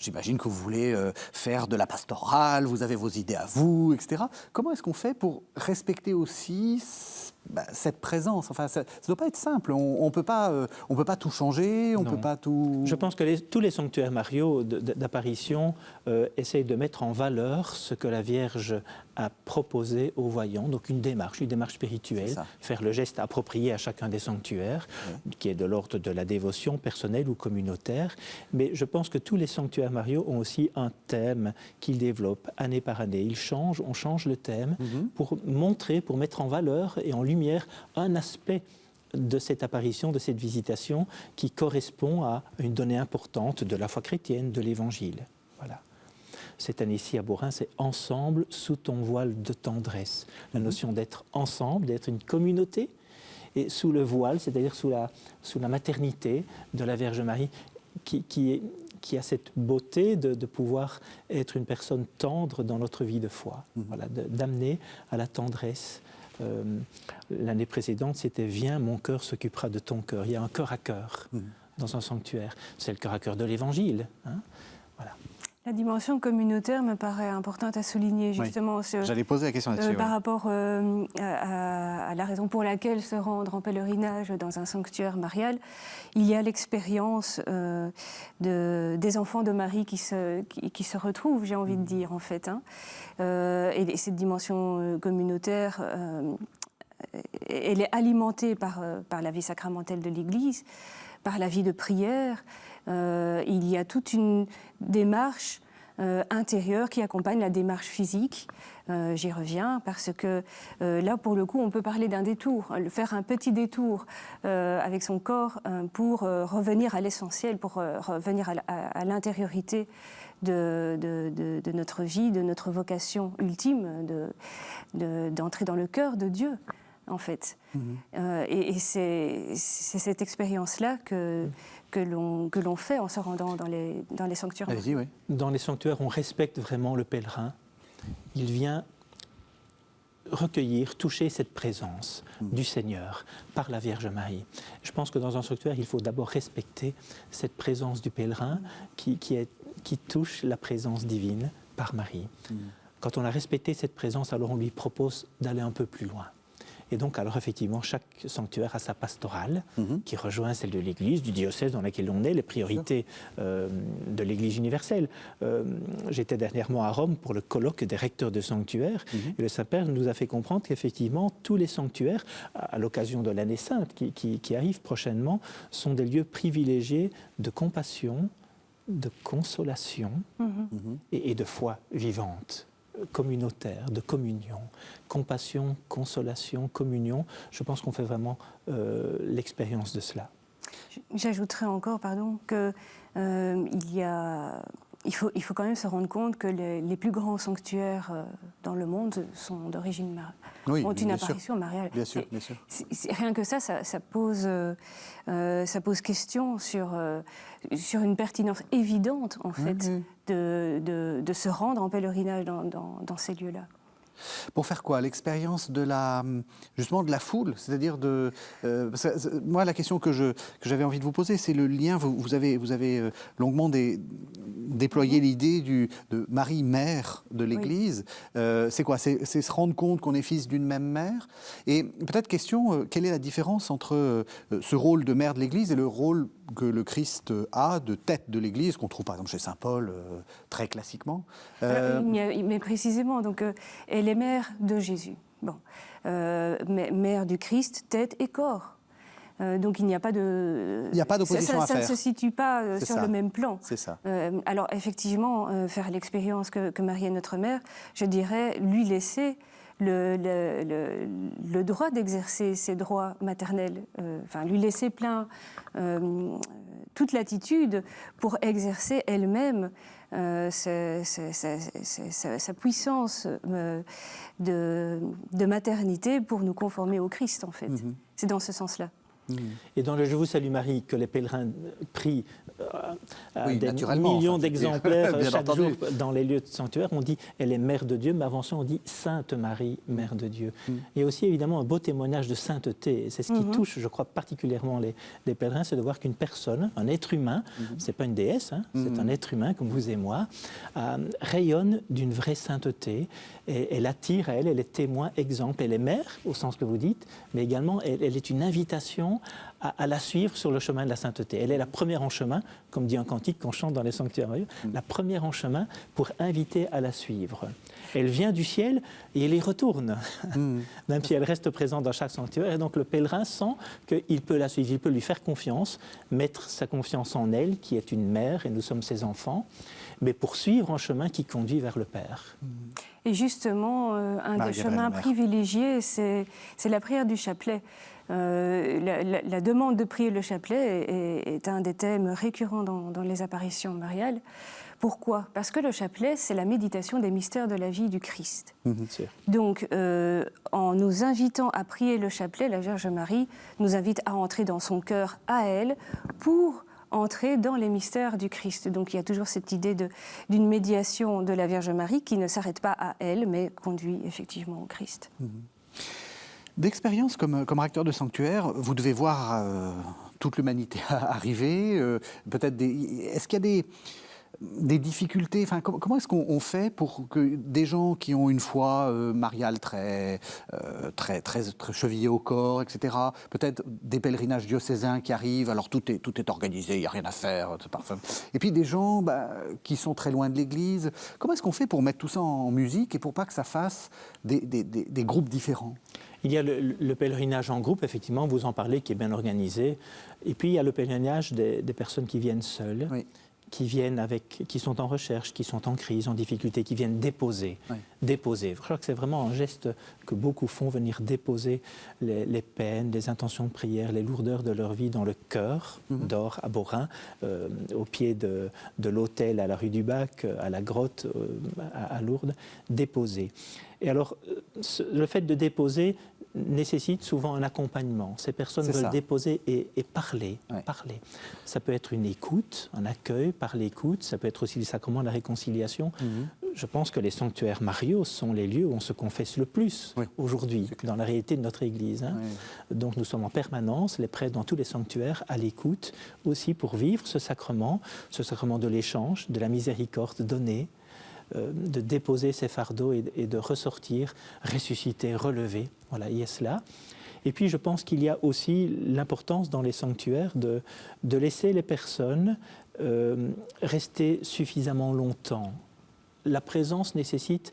j'imagine que vous voulez faire de la pastorale, vous avez vos idées à vous, etc. Comment est-ce qu'on fait pour respecter aussi cette présence? Enfin, ça ne doit pas être simple. On peut pas tout changer, on peut pas tout... Je pense que tous les sanctuaires mariaux d'apparition essayent de mettre en valeur ce que la Vierge a proposé aux voyants, donc une démarche spirituelle, faire le geste approprié à chacun des sanctuaires, qui est de l'ordre de la dévotion personnelle ou communautaire. Mais je pense que tous les sanctuaires mariaux ont aussi un thème qu'ils développent année par année. On change le thème pour montrer, pour mettre en valeur et en lumière un aspect de cette apparition, de cette visitation qui correspond à une donnée importante de la foi chrétienne, de l'Évangile. Voilà. Cette année-ci à Beaurain, c'est « Ensemble sous ton voile de tendresse ». La notion d'être ensemble, d'être une communauté, et sous le voile, c'est-à-dire sous la maternité de la Vierge Marie, qui a cette beauté de pouvoir être une personne tendre dans notre vie de foi, voilà, d'amener à la tendresse. L'année précédente, c'était « Viens, mon cœur s'occupera de ton cœur ». Il y a un cœur à cœur dans un sanctuaire. C'est le cœur à cœur de l'Évangile. Voilà. La dimension communautaire me paraît importante à souligner, justement. J'allais poser la question là-dessus. Par rapport à la raison pour laquelle se rendre en pèlerinage dans un sanctuaire marial, il y a l'expérience des enfants de Marie qui se retrouvent, j'ai envie de dire, en fait. Et cette dimension communautaire, elle est alimentée par la vie sacramentelle de l'Église, par la vie de prière. Il y a toute une démarche intérieure qui accompagne la démarche physique. J'y reviens parce que là, pour le coup, on peut parler d'un détour, faire un petit détour avec son corps pour revenir à l'essentiel, pour revenir à l'intériorité de notre vie, de notre vocation ultime, d'entrer dans le cœur de Dieu, en fait. Et c'est cette expérience-là que l'on fait en se rendant dans les sanctuaires. Allez-y, oui. Dans les sanctuaires, on respecte vraiment le pèlerin. Il vient recueillir, toucher cette présence du Seigneur par la Vierge Marie. Je pense que dans un sanctuaire, il faut d'abord respecter cette présence du pèlerin qui touche la présence divine par Marie. Quand on a respecté cette présence, alors on lui propose d'aller un peu plus loin. Et donc, alors effectivement, chaque sanctuaire a sa pastorale qui rejoint celle de l'Église, du diocèse dans lequel on est, les priorités de l'Église universelle. J'étais dernièrement à Rome pour le colloque des recteurs de sanctuaires et le Saint-Père nous a fait comprendre qu'effectivement, tous les sanctuaires, à l'occasion de l'année sainte qui arrive prochainement, sont des lieux privilégiés de compassion, de consolation et de foi vivante, communautaire, de communion, compassion, consolation, communion. Je pense qu'on fait vraiment l'expérience de cela. J'ajouterais encore, que il faut quand même se rendre compte que les plus grands sanctuaires dans le monde sont d'origine mariale. Oui, ont une apparition mariale. Bien sûr, bien sûr. Rien que ça pose question sur une pertinence évidente, en fait, de se rendre en pèlerinage dans ces lieux-là. Pour faire quoi? L'expérience justement de la foule, c'est-à-dire moi, la question que j'avais envie de vous poser, c'est le lien. Vous avez longuement déployé l'idée de Marie, mère de l'Église. Oui. C'est quoi? C'est se rendre compte qu'on est fils d'une même mère. Et peut-être question, quelle est la différence entre ce rôle de mère de l'Église et le rôle que le Christ a de tête de l'Église, qu'on trouve par exemple chez saint Paul très classiquement? Mais précisément, donc, elle est mère de Jésus, mère du Christ, tête et corps. Donc il n'y a pas de... Il n'y a pas d'opposition à faire. Ça ne se situe pas sur le même plan. C'est ça. Alors effectivement, faire l'expérience que Marie est notre mère, je dirais lui laisser le droit d'exercer ses droits maternels, lui laisser toute latitude pour exercer elle-même sa puissance de maternité pour nous conformer au Christ, en fait. Mm-hmm. C'est dans ce sens-là. Et dans le Je vous salue Marie, que les pèlerins prient des millions d'exemplaires chaque jour dans les lieux de sanctuaire, on dit « elle est mère de Dieu », mais avant ça on dit « Sainte Marie, mère de Dieu ». Il y a aussi évidemment un beau témoignage de sainteté. C'est ce qui touche, je crois, particulièrement les pèlerins, c'est de voir qu'une personne, un être humain, c'est pas une déesse, c'est un être humain comme vous et moi, rayonne d'une vraie sainteté. Et elle attire à elle est témoin, exemple. Elle est mère, au sens que vous dites, mais également elle est une invitation à la suivre sur le chemin de la sainteté. Elle est la première en chemin, comme dit un cantique qu'on chante dans les sanctuaires, la première en chemin pour inviter à la suivre. Elle vient du ciel et elle y retourne, même si elle reste présente dans chaque sanctuaire. Et donc le pèlerin sent qu'il peut la suivre, il peut lui faire confiance, mettre sa confiance en elle, qui est une mère, et nous sommes ses enfants, mais pour suivre un chemin qui conduit vers le Père. Et justement, un des chemins privilégiés, c'est la prière du chapelet. La demande de prier le chapelet est un des thèmes récurrents dans les apparitions mariales. Pourquoi? Parce que le chapelet, c'est la méditation des mystères de la vie du Christ. Donc, en nous invitant à prier le chapelet, la Vierge Marie nous invite à entrer dans son cœur à elle pour entrer dans les mystères du Christ. Donc il y a toujours cette idée d'une médiation de la Vierge Marie qui ne s'arrête pas à elle, mais conduit effectivement au Christ. D'expérience comme recteur de sanctuaire, vous devez voir toute l'humanité arriver. Peut-être est-ce qu'il y a des difficultés, comment est-ce qu'on fait pour que des gens qui ont une foi mariale très chevillée au corps, etc., peut-être des pèlerinages diocésains qui arrivent, alors tout est organisé, il n'y a rien à faire, c'est parfait. Et puis des gens qui sont très loin de l'Église, comment est-ce qu'on fait pour mettre tout ça en musique et pour pas que ça fasse des groupes différents? Il y a le pèlerinage en groupe, effectivement, vous en parlez, qui est bien organisé. Et puis il y a le pèlerinage des personnes qui viennent seules. Oui. Qui sont en recherche, qui sont en crise, en difficulté, qui viennent déposer. Oui. Déposer. Je crois que c'est vraiment un geste que beaucoup font, venir déposer les peines, les intentions de prière, les lourdeurs de leur vie dans le cœur d'Or à Beaurain, au pied de l'autel à la rue du Bac, à la grotte à Lourdes, déposer. Et alors, le fait de déposer nécessite souvent un accompagnement. Ces personnes veulent déposer et parler, parler. Ça peut être une écoute, un accueil par l'écoute, ça peut être aussi le sacrement de la réconciliation. Je pense que les sanctuaires mariaux sont les lieux où on se confesse le plus aujourd'hui, dans la réalité de notre Église. Donc nous sommes en permanence, les prêtres dans tous les sanctuaires, à l'écoute, aussi pour vivre ce sacrement de l'échange, de la miséricorde donnée, de déposer ses fardeaux et de ressortir, ressusciter, relever. Voilà, il y a cela. Et puis je pense qu'il y a aussi l'importance dans les sanctuaires de laisser les personnes rester suffisamment longtemps. La présence nécessite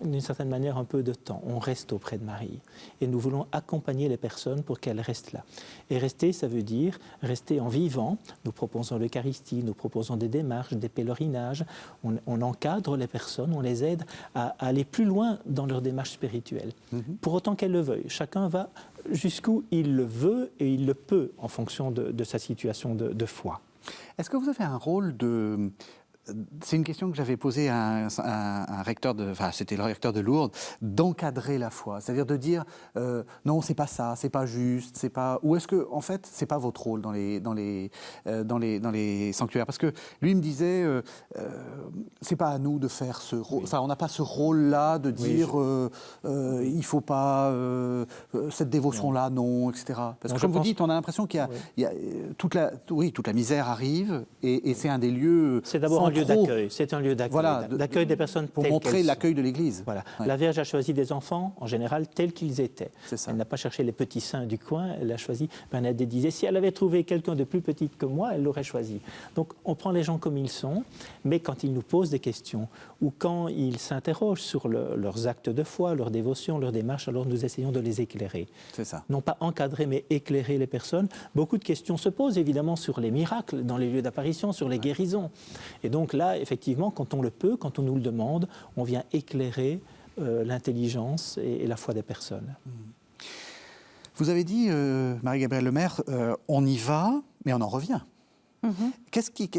d'une certaine manière un peu de temps. On reste auprès de Marie et nous voulons accompagner les personnes pour qu'elles restent là. Et rester, ça veut dire rester en vivant. Nous proposons l'Eucharistie, nous proposons des démarches, des pèlerinages. On encadre les personnes, on les aide à aller plus loin dans leur démarche spirituelle. Pour autant qu'elles le veuillent. Chacun va jusqu'où il le veut et il le peut en fonction de sa situation de foi. Est-ce que vous avez un rôle C'est une question que j'avais posée à un recteur c'était le recteur de Lourdes, d'encadrer la foi, c'est-à-dire de dire non, c'est pas ça, c'est pas juste, c'est pas. Ou est-ce que en fait c'est pas votre rôle dans les sanctuaires? Parce que lui me disait c'est pas à nous de faire ce rôle. Enfin, on n'a pas ce rôle-là de dire il faut pas cette dévotion-là, non, etc. Parce que comme vous dites, on a l'impression qu'il y a toute la misère arrive et c'est un des lieux. C'est d'abord un lieu d'accueil. C'est un lieu d'accueil. Voilà, d'accueil des personnes pour montrer l'accueil de l'Église. Voilà. Ouais. La Vierge a choisi des enfants, en général, tels qu'ils étaient. C'est ça. Elle n'a pas cherché les petits saints du coin, elle a choisi. Bernadette disait, si elle avait trouvé quelqu'un de plus petit que moi, elle l'aurait choisi. Donc on prend les gens comme ils sont, mais quand ils nous posent des questions ou quand ils s'interrogent sur leurs actes de foi, leur dévotion, leur démarche, alors nous essayons de les éclairer. C'est ça. Non pas encadrer, mais éclairer les personnes. Beaucoup de questions se posent évidemment sur les miracles dans les lieux d'apparition, sur les guérisons. Et donc là, effectivement, quand on le peut, quand on nous le demande, on vient éclairer l'intelligence et la foi des personnes. Vous avez dit, Marie-Gabrielle Lemaire, on y va, mais on en revient. Qu'est-ce qui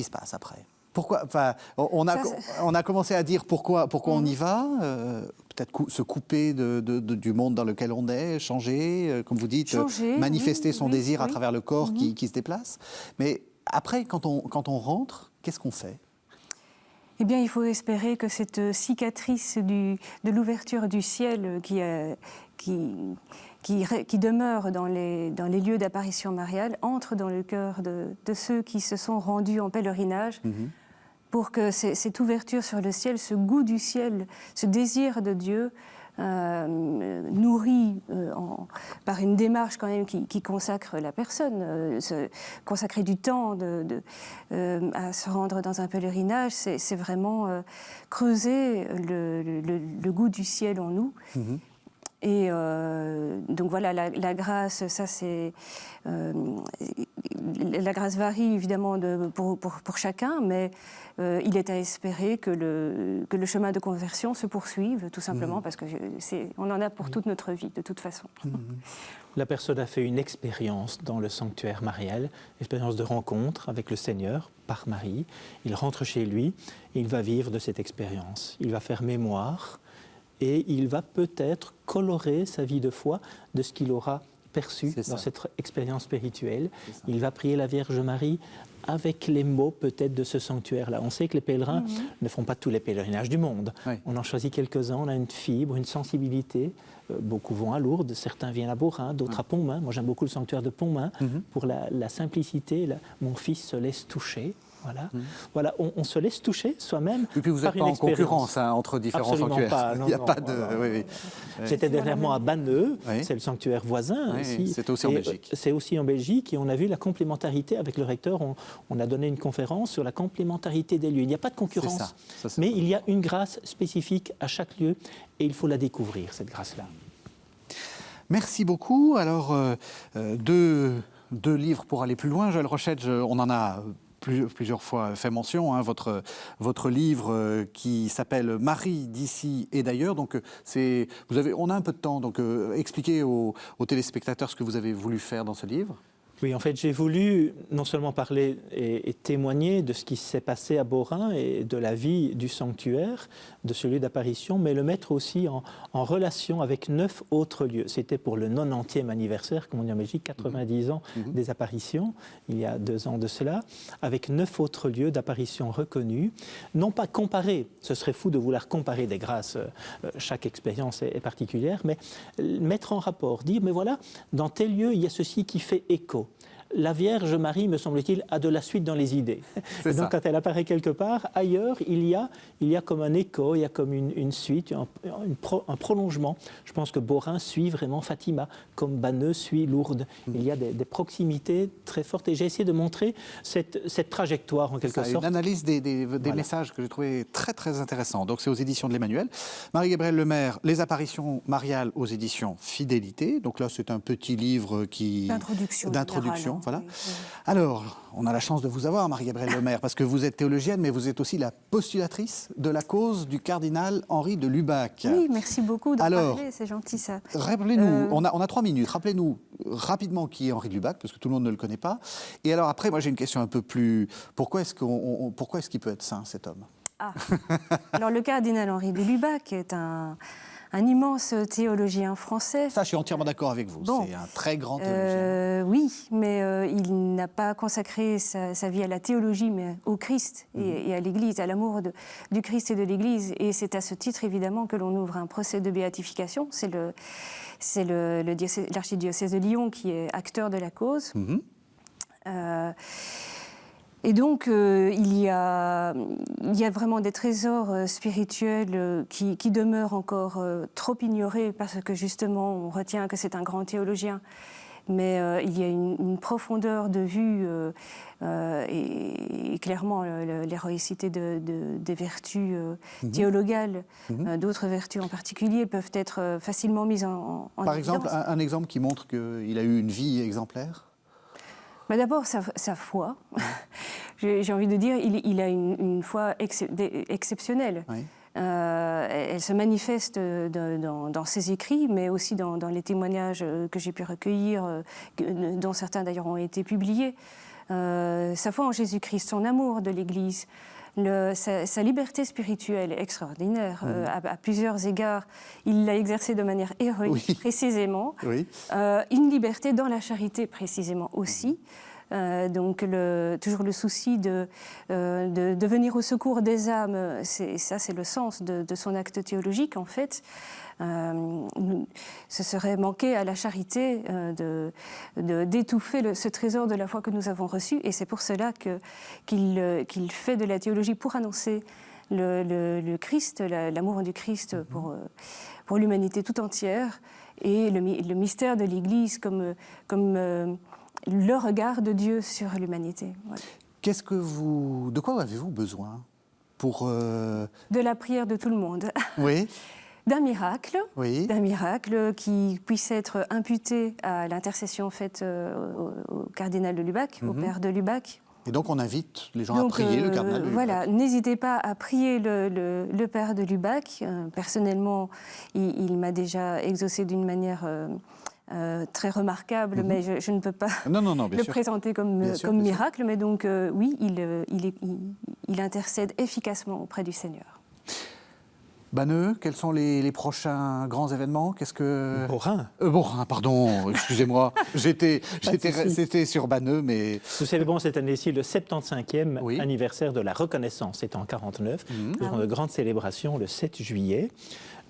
se passe après? Pourquoi, enfin, on a commencé à dire pourquoi on y va, peut-être se couper du monde dans lequel on est, changer, comme vous dites, manifester son désir à travers le corps qui se déplace. Mais après, quand on rentre, qu'est-ce qu'on fait? Eh bien, il faut espérer que cette cicatrice de l'ouverture du ciel qui demeure dans les lieux d'apparition mariale entre dans le cœur de ceux qui se sont rendus en pèlerinage, pour que cette ouverture sur le ciel, ce goût du ciel, ce désir de Dieu, nourri par une démarche quand même qui consacre la personne, consacrer du temps à se rendre dans un pèlerinage, c'est vraiment creuser le goût du ciel en nous. Et donc voilà, la grâce, ça c'est la grâce varie évidemment pour chacun, mais il est à espérer que le chemin de conversion se poursuive, tout simplement, parce que on en a pour toute notre vie, de toute façon. La personne a fait une expérience dans le sanctuaire marial, expérience de rencontre avec le Seigneur par Marie. Il rentre chez lui et il va vivre de cette expérience. Il va faire mémoire et il va peut-être colorer sa vie de foi de ce qu'il aura perçu dans cette expérience spirituelle. Il va prier la Vierge Marie avec les mots peut-être de ce sanctuaire-là. On sait que les pèlerins ne font pas tous les pèlerinages du monde. On en choisit quelques-uns, on a une fibre, une sensibilité. Beaucoup vont à Lourdes, certains viennent à Beaurain, d'autres à Pontmain. Moi j'aime beaucoup le sanctuaire de Pontmain pour la simplicité. Mon fils se laisse toucher. Voilà, on se laisse toucher soi-même. Et puis vous n'êtes pas en concurrence entre différents sanctuaires. Pas, non, il n'y a pas de. J'étais dernièrement à Banneux, c'est le sanctuaire voisin. C'est aussi en Belgique. C'est aussi en Belgique et on a vu la complémentarité avec le recteur. On a donné une conférence sur la complémentarité des lieux. Il n'y a pas de concurrence, mais il y a une grâce spécifique à chaque lieu et il faut la découvrir, cette grâce-là. Merci beaucoup. Alors, deux livres pour aller plus loin. Joël Rochette, on en a plusieurs fois fait mention, votre livre qui s'appelle Marie d'ici et d'ailleurs. Donc, on a un peu de temps, donc expliquez aux téléspectateurs ce que vous avez voulu faire dans ce livre. Oui, en fait, j'ai voulu non seulement parler et témoigner de ce qui s'est passé à Beaurain et de la vie du sanctuaire, de ce lieu d'apparition, mais le mettre aussi en relation avec 9 autres lieux. C'était pour le 90e anniversaire, comme on dit en Belgique, 90 ans des apparitions, il y a 2 ans de cela, avec 9 autres lieux d'apparition reconnus. Non pas comparer, ce serait fou de vouloir comparer des grâces, chaque expérience est particulière, mais mettre en rapport, dire, mais voilà, dans tel lieu, il y a ceci qui fait écho. La Vierge Marie, me semble-t-il, a de la suite dans les idées. Et donc, quand elle apparaît quelque part, ailleurs, il y a comme un écho, il y a comme une suite, un prolongement. Je pense que Beaurain suit vraiment Fatima, comme Banneux suit Lourdes. Il y a des proximités très fortes. Et j'ai essayé de montrer cette trajectoire, en quelque sorte. Une analyse des messages que j'ai trouvé très, très intéressant. Donc, c'est aux éditions de l'Emmanuel. Marie-Gabrielle Lemaire, Les apparitions mariales aux éditions Fidélité. Donc là, c'est un petit livre d'introduction. Voilà. Oui, oui. Alors, on a la chance de vous avoir, Marie-Gabrielle Lemaire, parce que vous êtes théologienne, mais vous êtes aussi la postulatrice de la cause du cardinal Henri de Lubac. Oui, merci beaucoup d'en Alors, parler, c'est gentil ça. Rappelez-nous, on a 3 minutes, rappelez-nous rapidement qui est Henri de Lubac, parce que tout le monde ne le connaît pas. Et alors après, moi j'ai une question un peu plus... Pourquoi est-ce qu'il peut être saint, cet homme? Alors le cardinal Henri de Lubac est un immense théologien français. Ça, je suis entièrement d'accord avec vous. Bon. C'est un très grand théologien. Oui, mais il n'a pas consacré sa vie à la théologie, mais au Christ et à l'Église, à l'amour du Christ et de l'Église. Et c'est à ce titre, évidemment, que l'on ouvre un procès de béatification. C'est l'archidiocèse de Lyon qui est acteur de la cause. Et donc, il y a vraiment des trésors spirituels qui demeurent encore trop ignorés parce que, justement, on retient que c'est un grand théologien. Mais il y a une profondeur de vue et clairement l'héroïcité des vertus théologales, d'autres vertus en particulier, peuvent être facilement mises en Par évidence. exemple, un exemple qui montre qu'il a eu une vie exemplaire? D'abord, sa foi. J'ai envie de dire, il a une foi exceptionnelle. Oui. Elle se manifeste dans ses écrits, mais aussi dans les témoignages que j'ai pu recueillir, dont certains d'ailleurs ont été publiés. Sa foi en Jésus-Christ, son amour de l'Église, sa liberté spirituelle extraordinaire, à plusieurs égards. Il l'a exercée de manière héroïque, précisément. Oui. Une liberté dans la charité, précisément aussi. Donc toujours le souci de venir au secours des âmes, c'est le sens de son acte théologique en fait. Ce serait manquer à la charité d'étouffer ce trésor de la foi que nous avons reçu, et c'est pour cela qu'il fait de la théologie pour annoncer le Christ, l'amour du Christ pour l'humanité tout entière, et le mystère de l'Église comme le regard de Dieu sur l'humanité. Voilà. De quoi avez-vous besoin pour... De la prière de tout le monde. Oui. D'un miracle qui puisse être imputé à l'intercession faite au cardinal de Lubac, au père de Lubac. Et donc on invite les gens à prier le cardinal de Lubac. Voilà, n'hésitez pas à prier le père de Lubac. Personnellement, il m'a déjà exaucé d'une manière... très remarquable, mais je ne peux pas le présenter comme miracle. Mais donc, oui, il intercède efficacement auprès du Seigneur. Banneux, quels sont les prochains grands événements? Beaurain. Beaurain, pardon, excusez-moi. C'était sur Banneux, mais... Nous célébrons cette année-ci le 75e anniversaire de la Reconnaissance. C'est en 1949. Nous avons de grandes célébrations le 7 juillet.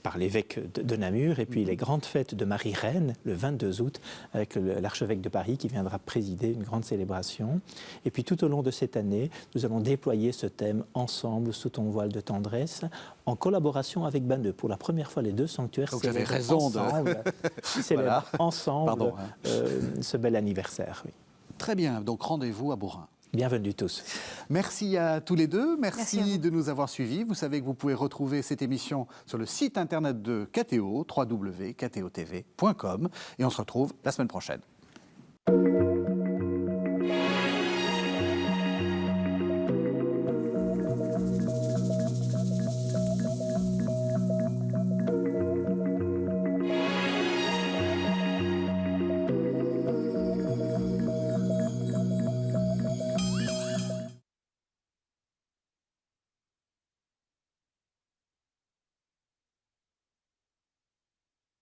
Par l'évêque de Namur, et puis les grandes fêtes de Marie-Reine, le 22 août, avec l'archevêque de Paris qui viendra présider une grande célébration. Et puis tout au long de cette année, nous allons déployer ce thème ensemble, sous ton voile de tendresse, en collaboration avec Banneux. Pour la première fois, les deux sanctuaires célèbrent ensemble ce bel anniversaire. Oui. Très bien, donc rendez-vous à Beaurain. Bienvenue tous. Merci à tous les deux. Merci de nous avoir suivis. Vous savez que vous pouvez retrouver cette émission sur le site internet de KTO, www.ktotv.com. Et on se retrouve la semaine prochaine.